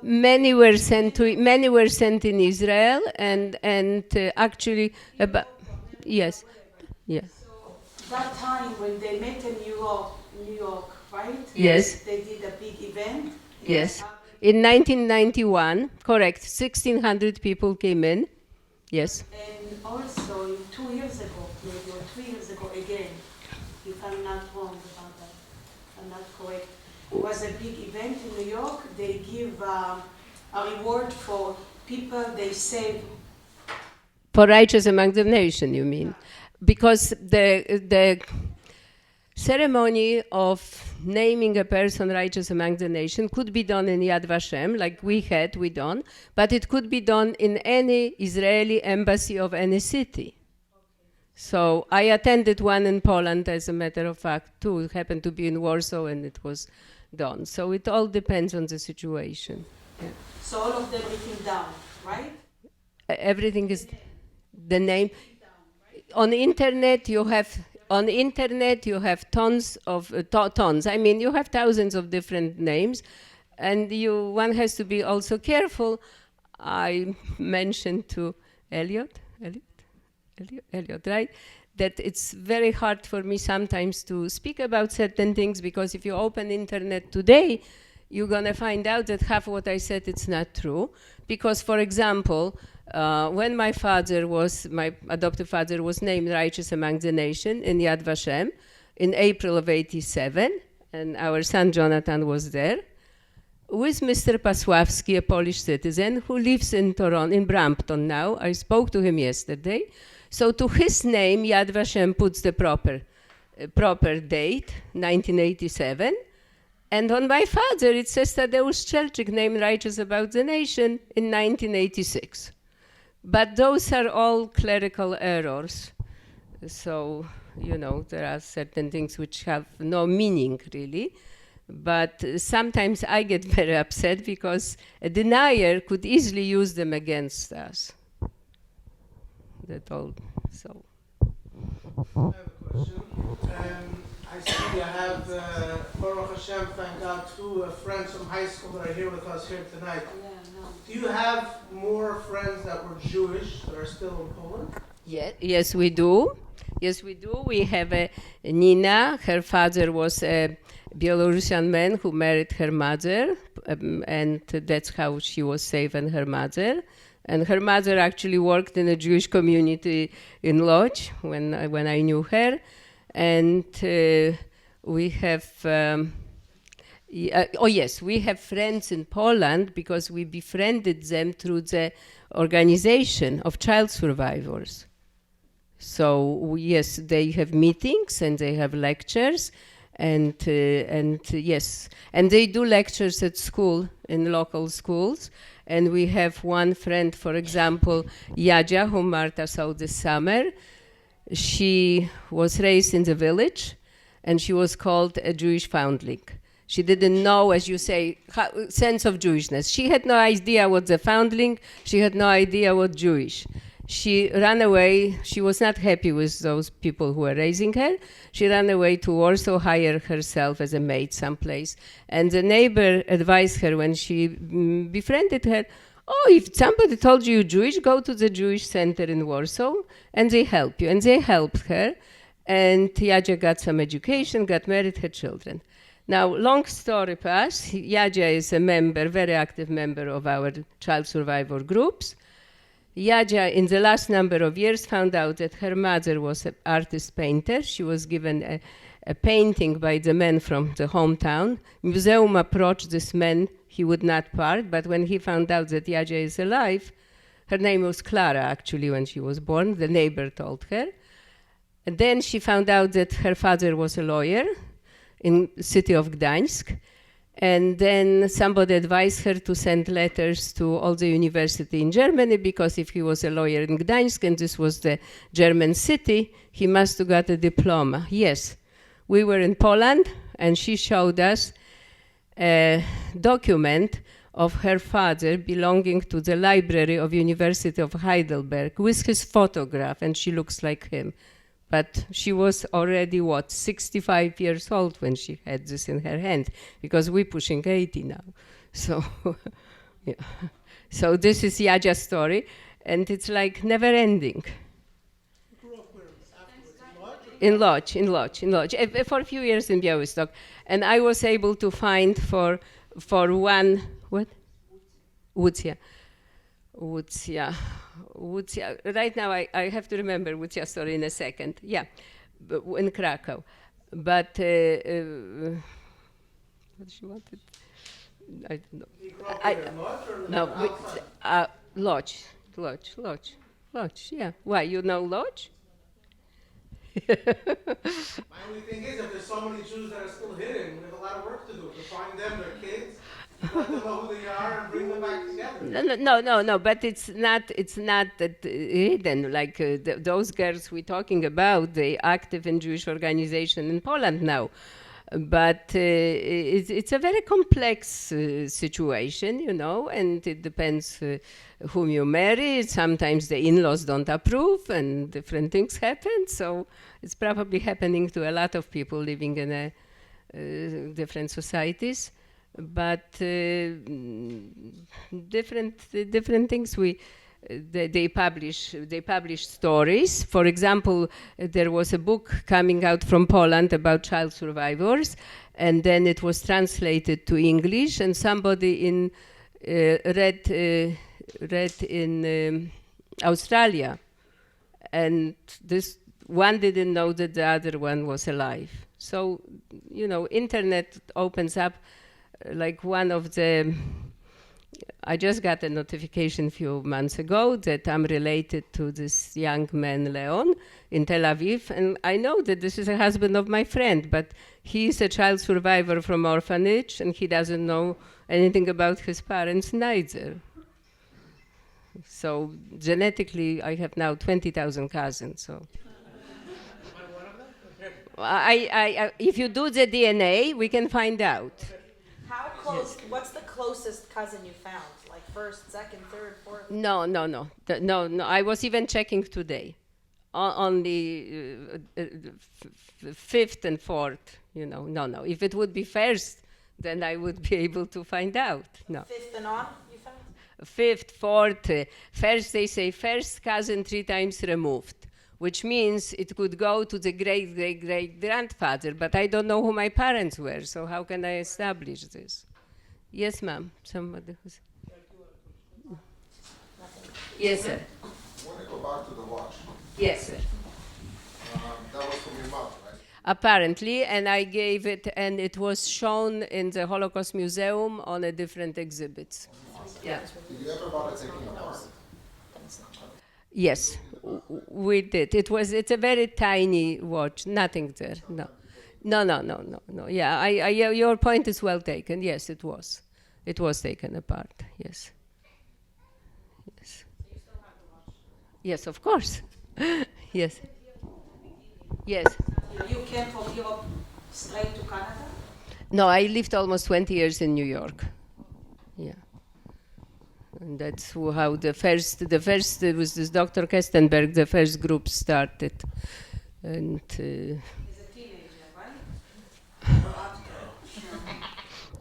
Many were sent to. Many were sent in Israel, and actually, yes, yeah,
That time when they met in New York, right?
yes,
They did a big event.
yes. In 1991, correct. 1,600 people came in. Yes.
And also 2 years ago, maybe, or 3 years ago again, if I'm not wrong about that, if I'm not correct, it was a big event in New York. They give a reward for people they save.
For righteous among the nation, you mean? Because the ceremony of naming a person righteous among the nation could be done in Yad Vashem, like we done, but it could be done in any Israeli embassy of any city. So I attended one in Poland, as a matter of fact, too. It happened to be in Warsaw, and it was done. So it all depends on the situation. Yeah.
So all of them written down, right?
Everything is the name. On the internet, you have tons of tons. I mean, you have thousands of different names, and one has to be also careful. I mentioned to Elliot, right? That it's very hard for me sometimes to speak about certain things, because if you open internet today, you're gonna find out that half of what I said, it's not true. Because, for example, when my adoptive father was named righteous among the nation in Yad Vashem in April of '87, and our son Jonathan was there, with Mr. Pasławski, a Polish citizen who lives in Toronto, in Brampton now. I spoke to him yesterday. So to his name, Yad Vashem puts the proper date, 1987. And on my father, it says Tadeusz Strzelczyk, named righteous about the nation, in 1986. But those are all clerical errors. So, there are certain things which have no meaning, really. But sometimes I get very upset because a denier could easily use them against us. That's all. So.
I have a question. I see you have, Baruch Hashem, thank God, two friends from high school that are here with us here tonight. Do you have more friends that were Jewish that are still in Poland?
Yes, we do. Yes, we do. We have a Nina. Her father was a Belarusian man who married her mother, and that's how she was saved, and her mother. And her mother actually worked in a Jewish community in Lodz when I knew her. And we have, we have friends in Poland because we befriended them through the organization of child survivors. So yes, they have meetings and they have lectures, and yes, and they do lectures at school, in local schools. And we have one friend, for example, Yadzia, whom Marta saw this summer. She was raised in the village, and she was called a Jewish foundling. She didn't know, as you say, sense of Jewishness. She had no idea what the foundling. She had no idea what Jewish. She ran away. She was not happy with those people who were raising her. She ran away to Warsaw, hired herself as a maid someplace. And the neighbor advised her when she befriended her, if somebody told you you're Jewish, go to the Jewish center in Warsaw, and they help you. And they helped her. And Yadzia got some education, got married, had children. Now, long story passed. Yadzia is a member, very active member of our child survivor groups. Yadzia, in the last number of years, found out that her mother was an artist painter. She was given a painting by the man from the hometown. Museum approached this man. He would not part, but when he found out that Yadzia is alive, her name was Clara, actually, when she was born. The neighbor told her. And then she found out that her father was a lawyer in the city of Gdańsk. And then somebody advised her to send letters to all the university in Germany, because if he was a lawyer in Gdańsk and this was the German city, he must have got a diploma. Yes, we were in Poland, and she showed us a document of her father belonging to the library of University of Heidelberg with his photograph, and she looks like him. But she was already, 65 years old when she had this in her hand, because we're pushing 80 now. So Yeah. So this is Yaja's story, and it's like never ending. In Lodz, for a few years in Białystok, and I was able to find for one what? Łucja. Right now I have to remember Łucja story in a second. Yeah, in Krakow, but what she wanted. I don't know. Lodz. Yeah. Why, you know Lodz?
My only thing is, if there's so many Jews that are still hidden, we have a lot of work to do to find them, their kids, let them know who they are, and bring them back together.
No. But it's not that hidden. Like those girls we're talking about, they active in Jewish organization in Poland now. But it's a very complex situation, you know, and it depends whom you marry. Sometimes the in-laws don't approve and different things happen. So it's probably happening to a lot of people living in different societies. But different things they publish stories. For example, there was a book coming out from Poland about child survivors, and then it was translated to English, and somebody read in Australia, and this one didn't know that the other one was alive. So, you know, internet opens up like one of the. I just got a notification a few months ago that I'm related to this young man, Leon, in Tel Aviv. And I know that this is a husband of my friend, but he's a child survivor from orphanage, and he doesn't know anything about his parents neither. So genetically, I have now 20,000 cousins. So if you do the DNA, we can find out.
How close? Yes. What's the closest cousin you found? Like first, second, third, fourth?
No. I was even checking today. On the fifth and fourth, you know. No. If it would be first, then I would be able to find out. No.
Fifth and on, you found?
Fifth, fourth. First, they say first cousin 3 times removed, which means it could go to the great-great-great-grandfather, but I don't know who my parents were, so how can I establish this? Yes, ma'am. Somebody who's... Yes, sir.
I want to go back to the watch.
Yes, sir.
That was from your mother, right?
Apparently, and I gave it, and it was shown in the Holocaust Museum on a different exhibits. Yeah.
Did you ever bother taking it apart?
Yes, we did. It's a very tiny watch, nothing there, no. Yeah, your point is well taken. Yes, it was. It was taken apart, yes. Yes, of course. Yes. Yes.
You came from Europe straight to Canada?
No, I lived almost 20 years in New York. Yeah. And that's how the first it was this Dr. Kestenberg, the first group started. And
As a teenager, right?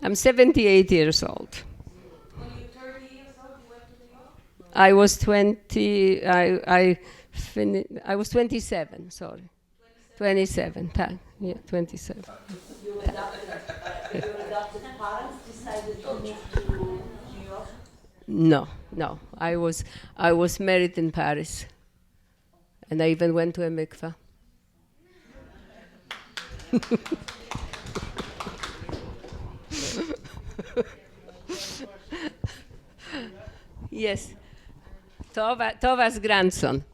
I'm 78 years old.
When you were 30 years old, you went to New York?
I was 20, I was 27, sorry. 27, 27.
Your adopted parents decided to move to New York?
No. I was married in Paris. And I even went to a mikveh. Yes. Tova's grandson.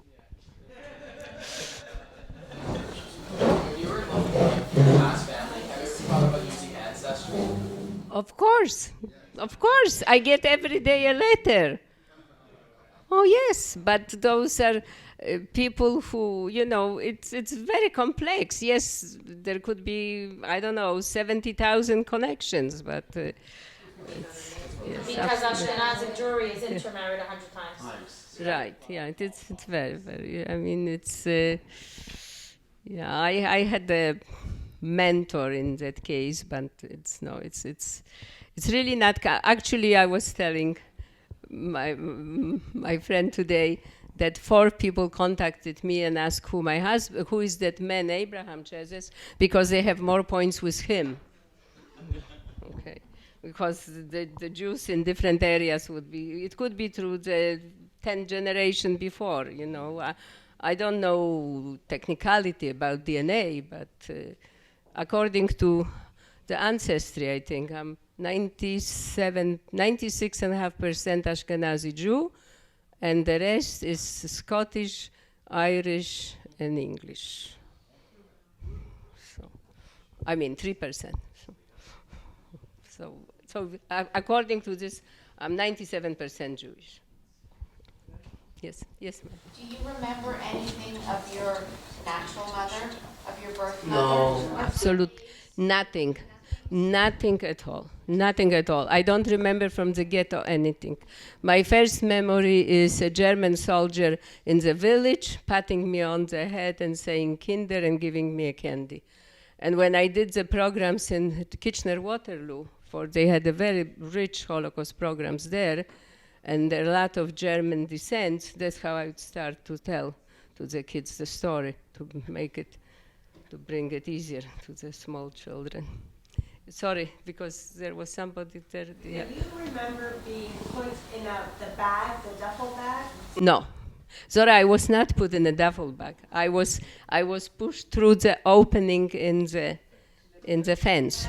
When you were in your last family, have you ever thought about using Ancestry?
Of course. I get every day a letter. Oh, yes, but those are people who, you know, it's very complex. Yes, there could be, 70,000 connections, but it's... Yes,
because Ashkenazi Jewry is intermarried 100 times.
Right, yeah, it's very, very, I mean, it's... I had a mentor in that case, but it's really not... Actually, I was telling my friend today that 4 people contacted me and asked who is that man, Abraham Cheszes, because they have more points with him. Okay, because the Jews in different areas it could be through the 10th generation before, you know. I don't know technicality about DNA, but according to the ancestry, I think I'm 96.5% Ashkenazi Jew, and the rest is Scottish, Irish, and English. So, I mean 3%. So according to this, I'm 97% Jewish. Yes, ma'am.
Do you remember anything of your natural mother, of your birth
No,
mother?
absolutely nothing. Nothing at all. Nothing at all. I don't remember from the ghetto anything. My first memory is a German soldier in the village patting me on the head and saying Kinder and giving me a candy. And when I did the programs in Kitchener-Waterloo, they had a very rich Holocaust programs there, and a lot of German descent, that's how I would start to tell to the kids the story, to bring it easier to the small children. Sorry, because there was somebody there. Yeah.
Do you remember being put in the bag, the duffel bag?
No. Zora, I was not put in a duffel bag. I was pushed through the opening in the fence.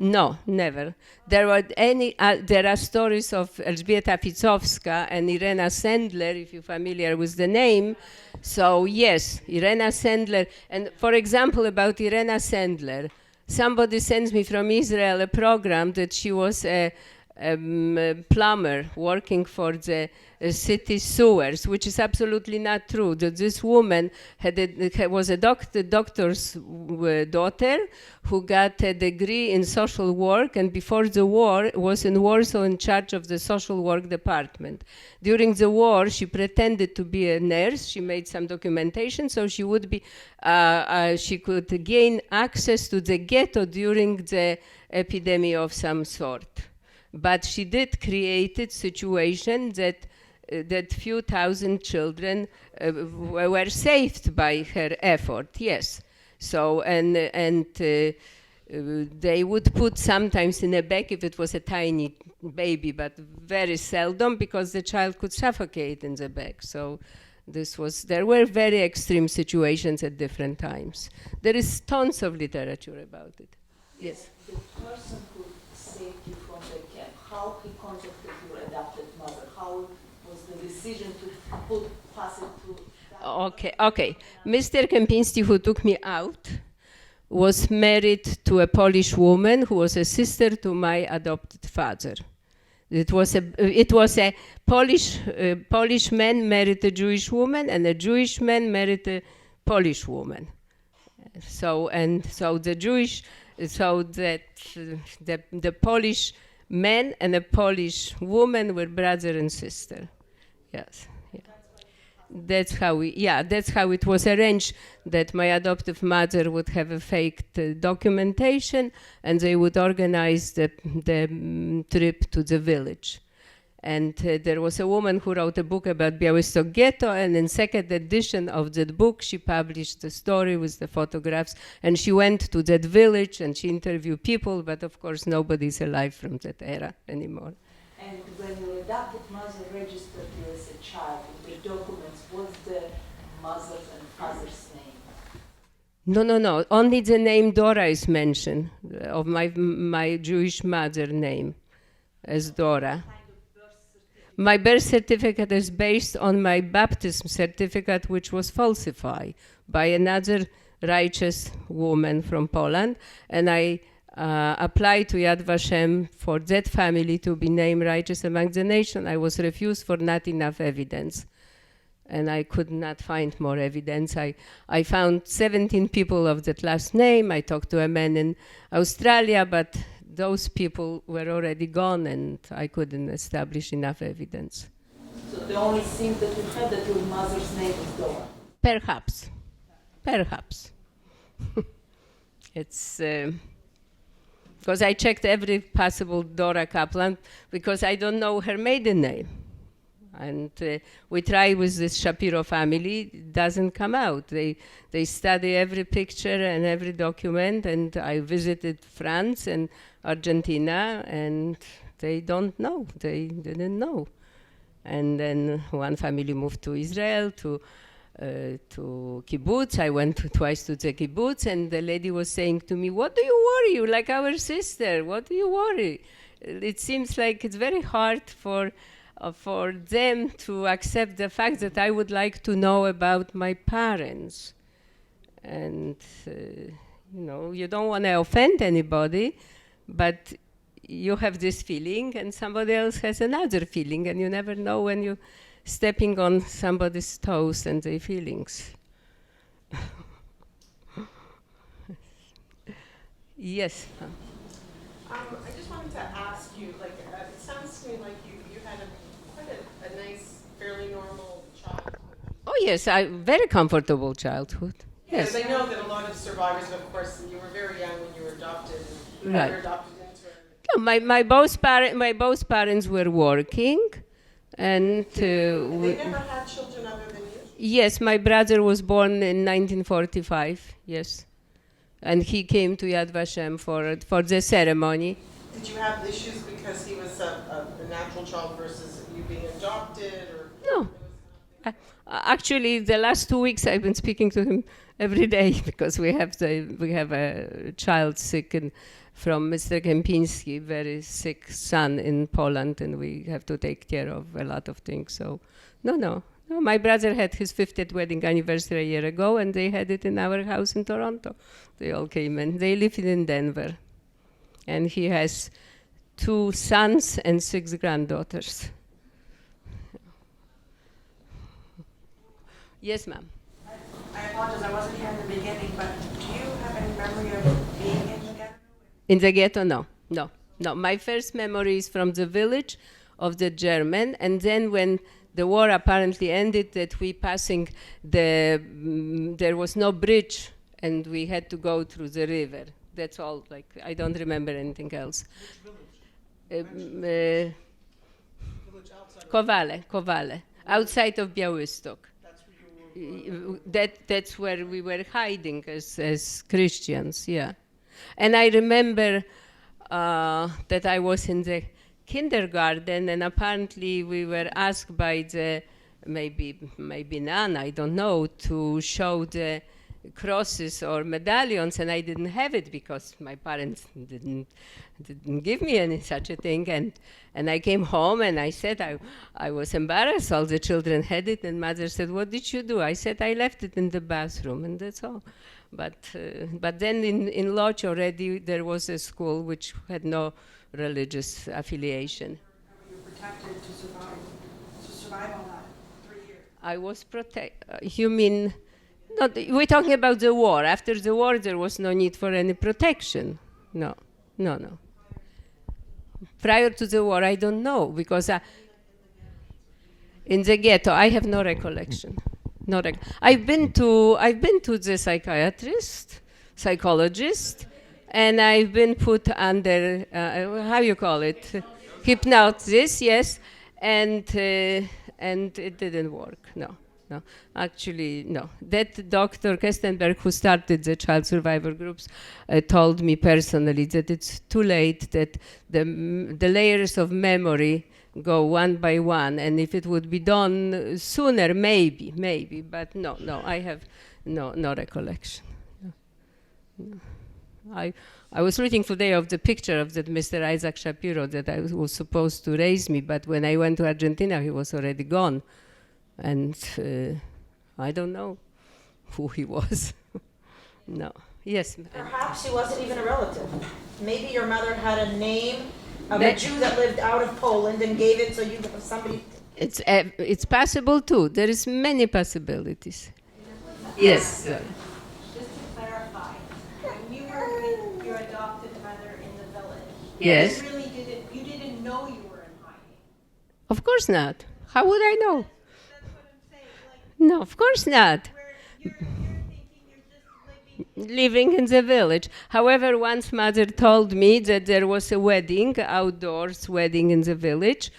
No, never. There are stories of Elżbieta Ficowska and Irena Sendler, if you're familiar with the name. So yes, Irena Sendler. And for example, about Irena Sendler, somebody sends me from Israel a program that she was a plumber working for the city sewers, which is absolutely not true. That this woman was a doctor's daughter who got a degree in social work, and before the war was in Warsaw in charge of the social work department. During the war, she pretended to be a nurse. She made some documentation so she would be, she could gain access to the ghetto during the epidemic of some sort. But she did create a situation that few thousand children were saved by her effort. Yes. So and they would put sometimes in a bag if it was a tiny baby, but very seldom because the child could suffocate in the bag. So there were very extreme situations at different times. There is tons of literature about it. Yes.
The person who saved you from the camp, how he contacted your adopted mother? How was the decision to pass it to that?
Okay. Mr. Kempinski, who took me out, was married to a Polish woman who was a sister to my adopted father. It was a Polish man married a Jewish woman, and a Jewish man married a Polish woman. So the Polish man and a Polish woman were brother and sister. Yes. Yeah. That's how it was arranged, that my adoptive mother would have a fake documentation and they would organize the trip to the village. And there was a woman who wrote a book about Białystok Ghetto, and in second edition of that book, she published the story with the photographs, and she went to that village and she interviewed people, but of course nobody's alive from that era anymore.
And when your adopted mother registered you as a child in the documents, what's the mother's and father's name?
No. Only the name Dora is mentioned, of my Jewish mother name as Dora. My birth certificate is based on my baptism certificate, which was falsified by another righteous woman from Poland, and I applied to Yad Vashem for that family to be named righteous among the nation. I was refused for not enough evidence, and I could not find more evidence. I found 17 people of that last name. I talked to a man in Australia, but those people were already gone, and I couldn't establish enough evidence.
So the only thing that you had that your mother's name is Dora?
Perhaps. It's Because I checked every possible Dora Kaplan because I don't know her maiden name. And we try with this Shapiro family, it doesn't come out. They study every picture and every document, and I visited France and Argentina, and they don't know. They didn't know. And then one family moved to Israel, to kibbutz. I went twice to the kibbutz, and the lady was saying to me, "What do you worry? You're like our sister. What do you worry?" It seems like it's very hard for them to accept the fact that I would like to know about my parents. And, you don't want to offend anybody, but you have this feeling and somebody else has another feeling, and you never know when you're stepping on somebody's toes and their feelings. Yes.
I just wanted to ask you, it sounds to me like you had quite a nice, fairly normal childhood.
Oh yes, very comfortable childhood. Yes.
Because I know that a lot of survivors, of course, you were very young when you were adopted. And
Right.
you were adopted into it.
No, my both parents were working, and
They never had children other than you?
yes, my brother was born in 1945. Yes, and he came to Yad Vashem for the ceremony.
Did you have issues because he was a natural child versus you being adopted? Or
No. Actually, the last 2 weeks I've been speaking to him every day because we have a child sick from Mr. Kempinski, very sick son in Poland, and we have to take care of a lot of things. So, no. My brother had his 50th wedding anniversary a year ago, and they had it in our house in Toronto. They all came in. They live in Denver, and he has 2 sons and 6 granddaughters. Yes, ma'am.
I apologize, I wasn't here in the beginning, but do you have any memory of being in the ghetto?
In the ghetto, no. My first memory is from the village of the German, and then when the war apparently ended, that we passing there was no bridge, and we had to go through the river. That's all. I don't remember anything else.
Which village? Village outside.
Kowale, outside of Białystok.
That's where you were.
That's where we were hiding as Christians, yeah. And I remember that I was in the kindergarten, and apparently we were asked by the maybe nun, I don't know, to show the crosses or medallions, and I didn't have it because my parents didn't give me any such a thing. And I came home and I said I was embarrassed. All the children had it, and mother said, "What did you do?" I said, "I left it in the bathroom," and that's all. But then in Lodz already there was a school which had no religious affiliation.
Were you protected to survive all that 3 years?
I was protected. You mean? Not, we're talking about the war. After the war, there was no need for any protection. No. Prior to the war, I don't know, because in the ghetto, I have no recollection. I've been to the psychologist, and I've been put under how you call it, hypnosis. Yes, and it didn't work. No. Actually, no. That Dr. Kestenberg, who started the child survivor groups, told me personally that it's too late, that the layers of memory go one by one, and if it would be done sooner, maybe, but no, I have no recollection. No. I was reading today of the picture of that Mr. Isaac Shapiro that I was supposed to raise me, but when I went to Argentina, he was already gone. And I don't know who he was. No. Yes.
Perhaps he wasn't even a relative. Maybe your mother had a name of a Jew that lived out of Poland and gave it so you have somebody.
It's possible too. There is many possibilities. Yes.
Just to clarify, when you were with your adopted mother in the village,
Yes.
you didn't know you were in hiding.
Of course not. How would I know? No, of course not.
You're thinking you're just living
living in the village. However, once mother told me that there was a wedding, outdoors wedding in the village,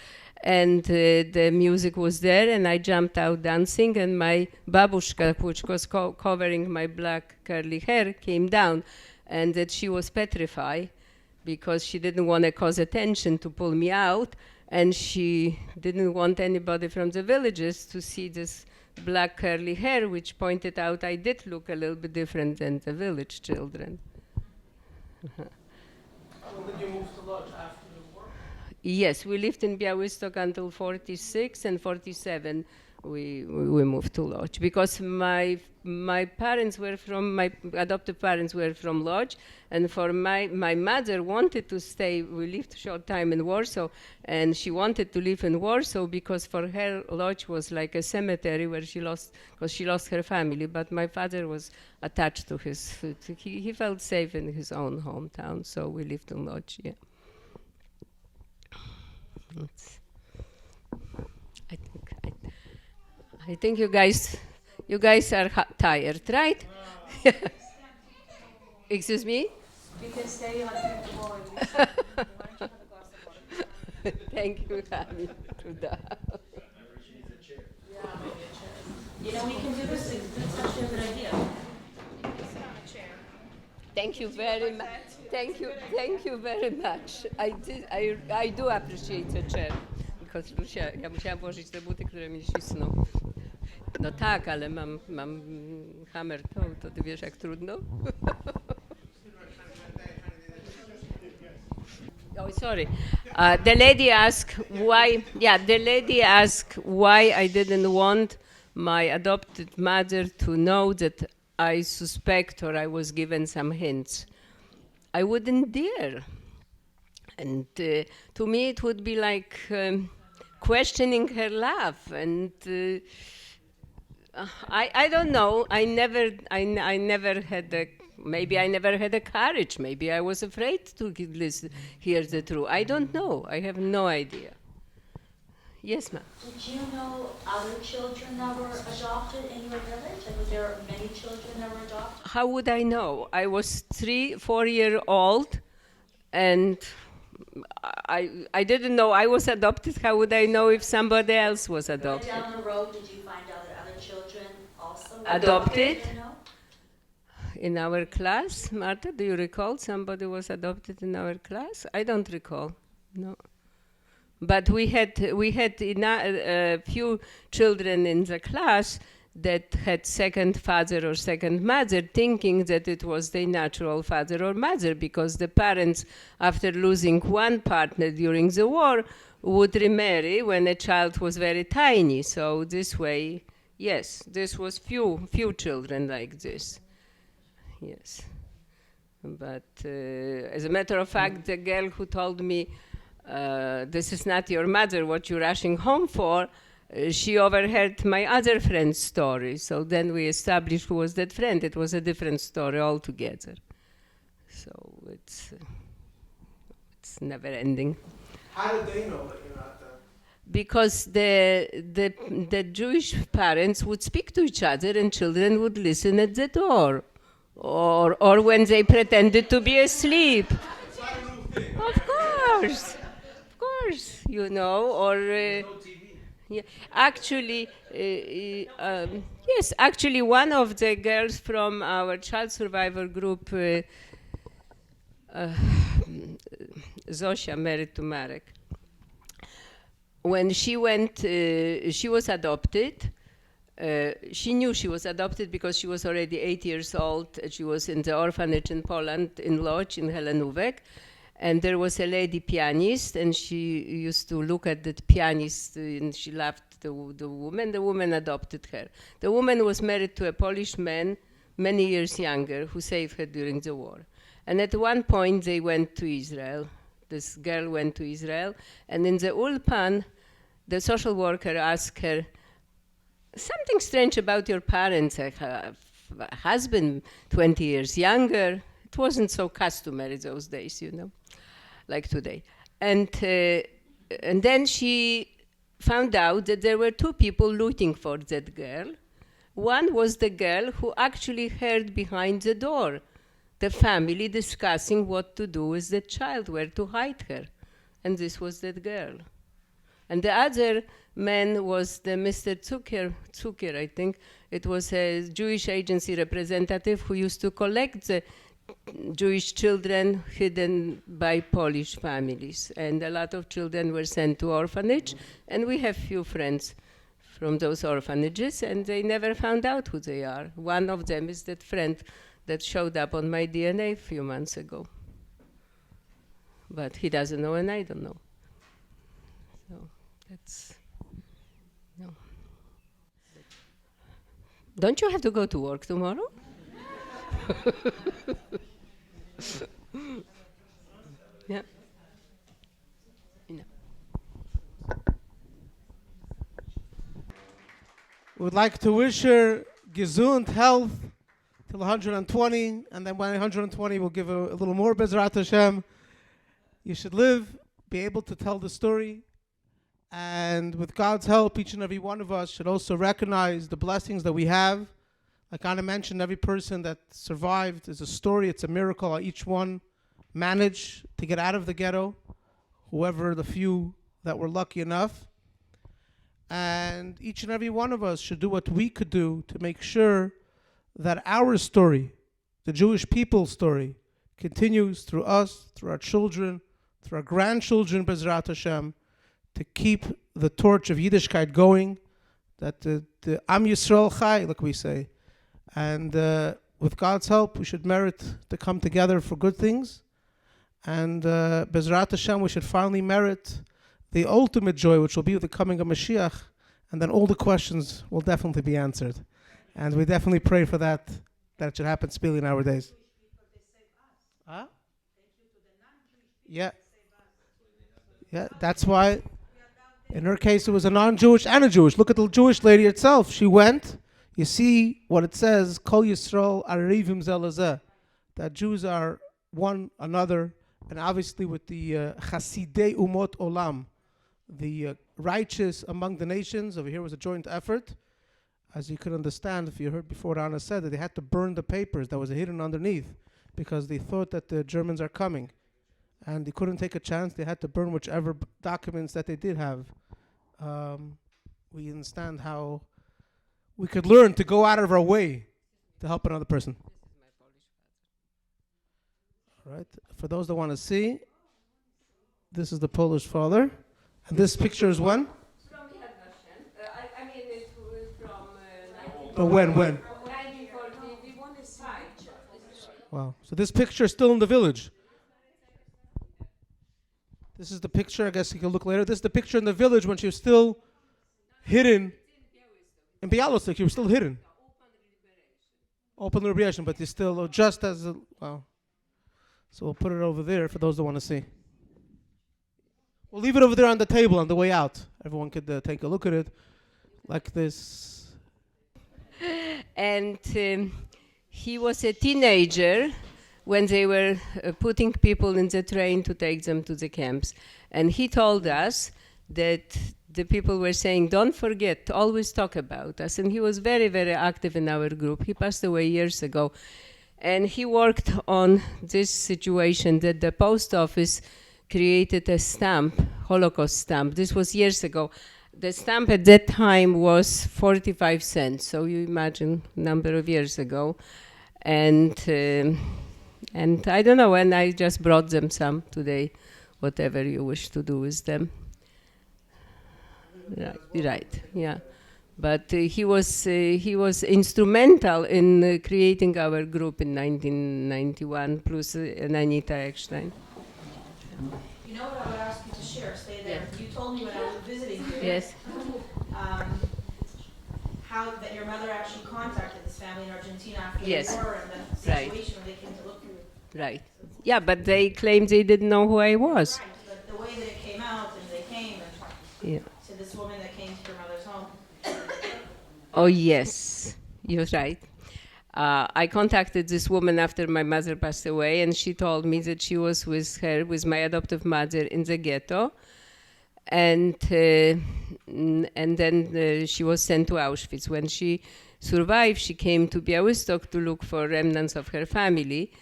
and the music was there, and I jumped out dancing, and my babushka, which was covering my black curly hair, came down, and that she was petrified because she didn't want to cause attention to pull me out, and she didn't want anybody from the villages to see this black curly hair, which pointed out I did look a little bit different than the village children.
When did you move to Lodz after the war?
Yes, we lived in Białystok until 46, and 47 we moved to Lodz because my parents were from, my adoptive parents were from Lodz, and for my mother wanted to stay. We lived a short time in Warsaw, and she wanted to live in Warsaw because for her Lodz was like a cemetery where she lost her family. But my father was attached to he felt safe in his own hometown, so we lived in Lodz. Yeah. I think you guys are tired, right? Excuse me?
You can stay on the
Thank you, Abby.
You know, we can do this, that's actually a good idea.
Thank you very much. Thank you very much. I do appreciate the chair. Because Lucia, ja musiałam włożyć te buty, które mi ścisną. No tak, ale mam hammer toe, to ty wiesz jak trudno? Oh, sorry. The lady asked why I didn't want my adopted mother to know that I suspect or I was given some hints. I wouldn't dare. And to me it would be like questioning her love, and I don't know. I never had maybe I never had the courage. Maybe I was afraid to hear the truth. I don't know. I have no idea. Yes, ma'am.
Did you know other children that were adopted in your village? And were there many children that were adopted?
How would I know? I was 4-year-old, and I didn't know I was adopted. How would I know if somebody else was adopted?
Down the road, did you find out that other children also were
Adopted?
No?
In our class, Marta, do you recall somebody was adopted in our class? I don't recall. No. But we had a few children in the class that had second father or second mother, thinking that it was their natural father or mother, because the parents, after losing one partner during the war, would remarry when a child was very tiny. So this way, yes, this was few children like this. Yes. But as a matter of fact, the girl who told me, this is not your mother, what you're rushing home for, she overheard my other friend's story. So then we established who was that friend. It was a different story altogether. So it's never ending.
How did they know that you're not the...
Because the Jewish parents would speak to each other and children would listen at the door. Or when they pretended to be asleep. Of course, you know, or... yeah. Actually, yes, actually one of the girls from our child survivor group, Zosia, married to Marek, when she went, she was adopted. She knew she was adopted because she was already 8 years old. She was in the orphanage in Poland, in Lodz, in Helenówek. And there was a lady pianist, and she used to look at the pianist, and she loved the woman. The woman adopted her. The woman was married to a Polish man, many years younger, who saved her during the war. And at one point, they went to Israel. This girl went to Israel, and in the Ulpan, the social worker asked her, something strange about your parents. I have a husband 20 years younger. It wasn't so customary those days, you know, like today. And then she found out that there were two people looking for that girl, One was the girl who actually heard behind the door the family discussing what to do with the child, where to hide her. And this was that girl. And the other man was the Mr. Zucker, I think. It was a Jewish agency representative who used to collect the Jewish children hidden by Polish families. And a lot of children were sent to orphanage. And we have few friends from those orphanages, and they never found out who they are. One of them is that friend that showed up on my DNA a few months ago. But he doesn't know, and I don't know. So that's, no. Don't you have to go to work tomorrow? Yeah.
We would like to wish her gesund health till 120, and then when 120 we'll give her a little more Bezrat Hashem. You should live, be able to tell the story, and with God's help, each and every one of us should also recognize the blessings that we have. Like Anna mentioned, every person that survived is a story, it's a miracle. Each one managed to get out of the ghetto, whoever the few that were lucky enough. And each and every one of us should do what we could do to make sure that our story, the Jewish people's story, continues through us, through our children, through our grandchildren, Bezrat Hashem, to keep the torch of Yiddishkeit going, that the Am Yisrael Chai, like we say. And with God's help, we should merit to come together for good things. And Bezrat Hashem, we should finally merit the ultimate joy, which will be the coming of Mashiach, and then all the questions will definitely be answered. And we definitely pray for that it should happen speedily nowadays. Huh? Yeah. Yeah, that's why, in her case, it was a non-Jewish and a Jewish. Look at the Jewish lady herself. She went, you see what it says, Kol Yisrael Arivim Zelazeh, that Jews are one another, and obviously with the Chasidei Umot Olam, the righteous among the nations. Over here was a joint effort. As you could understand, if you heard before, Anna said that they had to burn the papers that was hidden underneath because they thought that the Germans are coming. And they couldn't take a chance. They had to burn whichever documents that they did have. We understand how we could learn to go out of our way to help another person. All right. For those that want to see, this is the Polish father. And this picture is when?
From Yad Vashem. I mean, it was from...
Oh, when?
1940. We want to see.
Wow. So this picture is still in the village. This is the picture. I guess you can look later. This is the picture in the village when she was still hidden. In Bialystok, she was still hidden. Open liberation, but you're still just as... wow. So we'll put it over there for those that want to see. We'll leave it over there on the table on the way out. Everyone could take a look at it like this.
And he was a teenager when they were putting people in the train to take them to the camps. And he told us that the people were saying, don't forget, always talk about us. And he was very, very active in our group. He passed away years ago. And he worked on this situation that the post office created a stamp, Holocaust stamp. This was years ago. The stamp at that time was 45 cents. So you imagine, number of years ago. And I don't know, and I just brought them some today, whatever you wish to do with them. Right, yeah. But he was instrumental in creating our group in 1991, plus Anita Eckstein.
You know what I would ask you to share? Stay there. You told me when I was visiting you.
Yes.
How that your mother actually contacted this family in Argentina after
Yes.
the war and the situation when they came to look for you.
Right. Yeah, but they claimed they didn't know who I was.
Right, but the way that it came out and they came and to this woman that came to your mother's home.
Oh, yes. You're right. I contacted this woman after my mother passed away, and she told me that she was with my adoptive mother in the ghetto, and then she was sent to Auschwitz. When she survive, she came to Białystok to look for remnants of her family.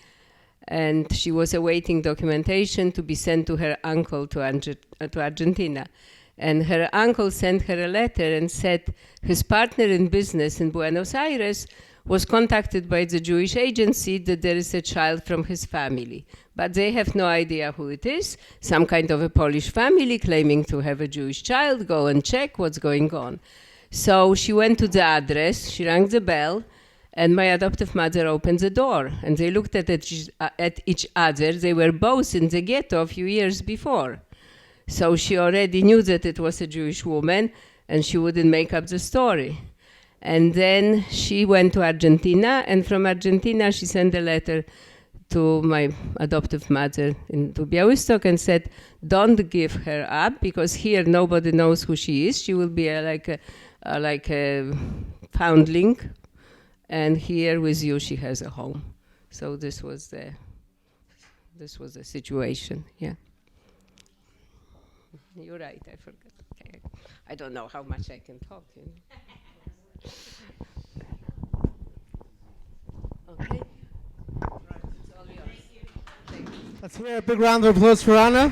And she was awaiting documentation to be sent to her uncle to Argentina. And her uncle sent her a letter and said his partner in business in Buenos Aires was contacted by the Jewish agency that there is a child from his family. But they have no idea who it is. Some kind of a Polish family claiming to have a Jewish child. Go and check what's going on. So she went to the address, she rang the bell, and my adoptive mother opened the door. And they looked at each other. They were both in the ghetto a few years before. So she already knew that it was a Jewish woman, and she wouldn't make up the story. And then she went to Argentina, and from Argentina she sent a letter to my adoptive mother to Białystok and said, don't give her up, because here nobody knows who she is. She will be like a foundling, and here with you she has a home. So this was the situation, yeah. You're right, I forgot. Okay. I don't know how much I can talk. Okay.
Let's hear a big round of applause for Anna.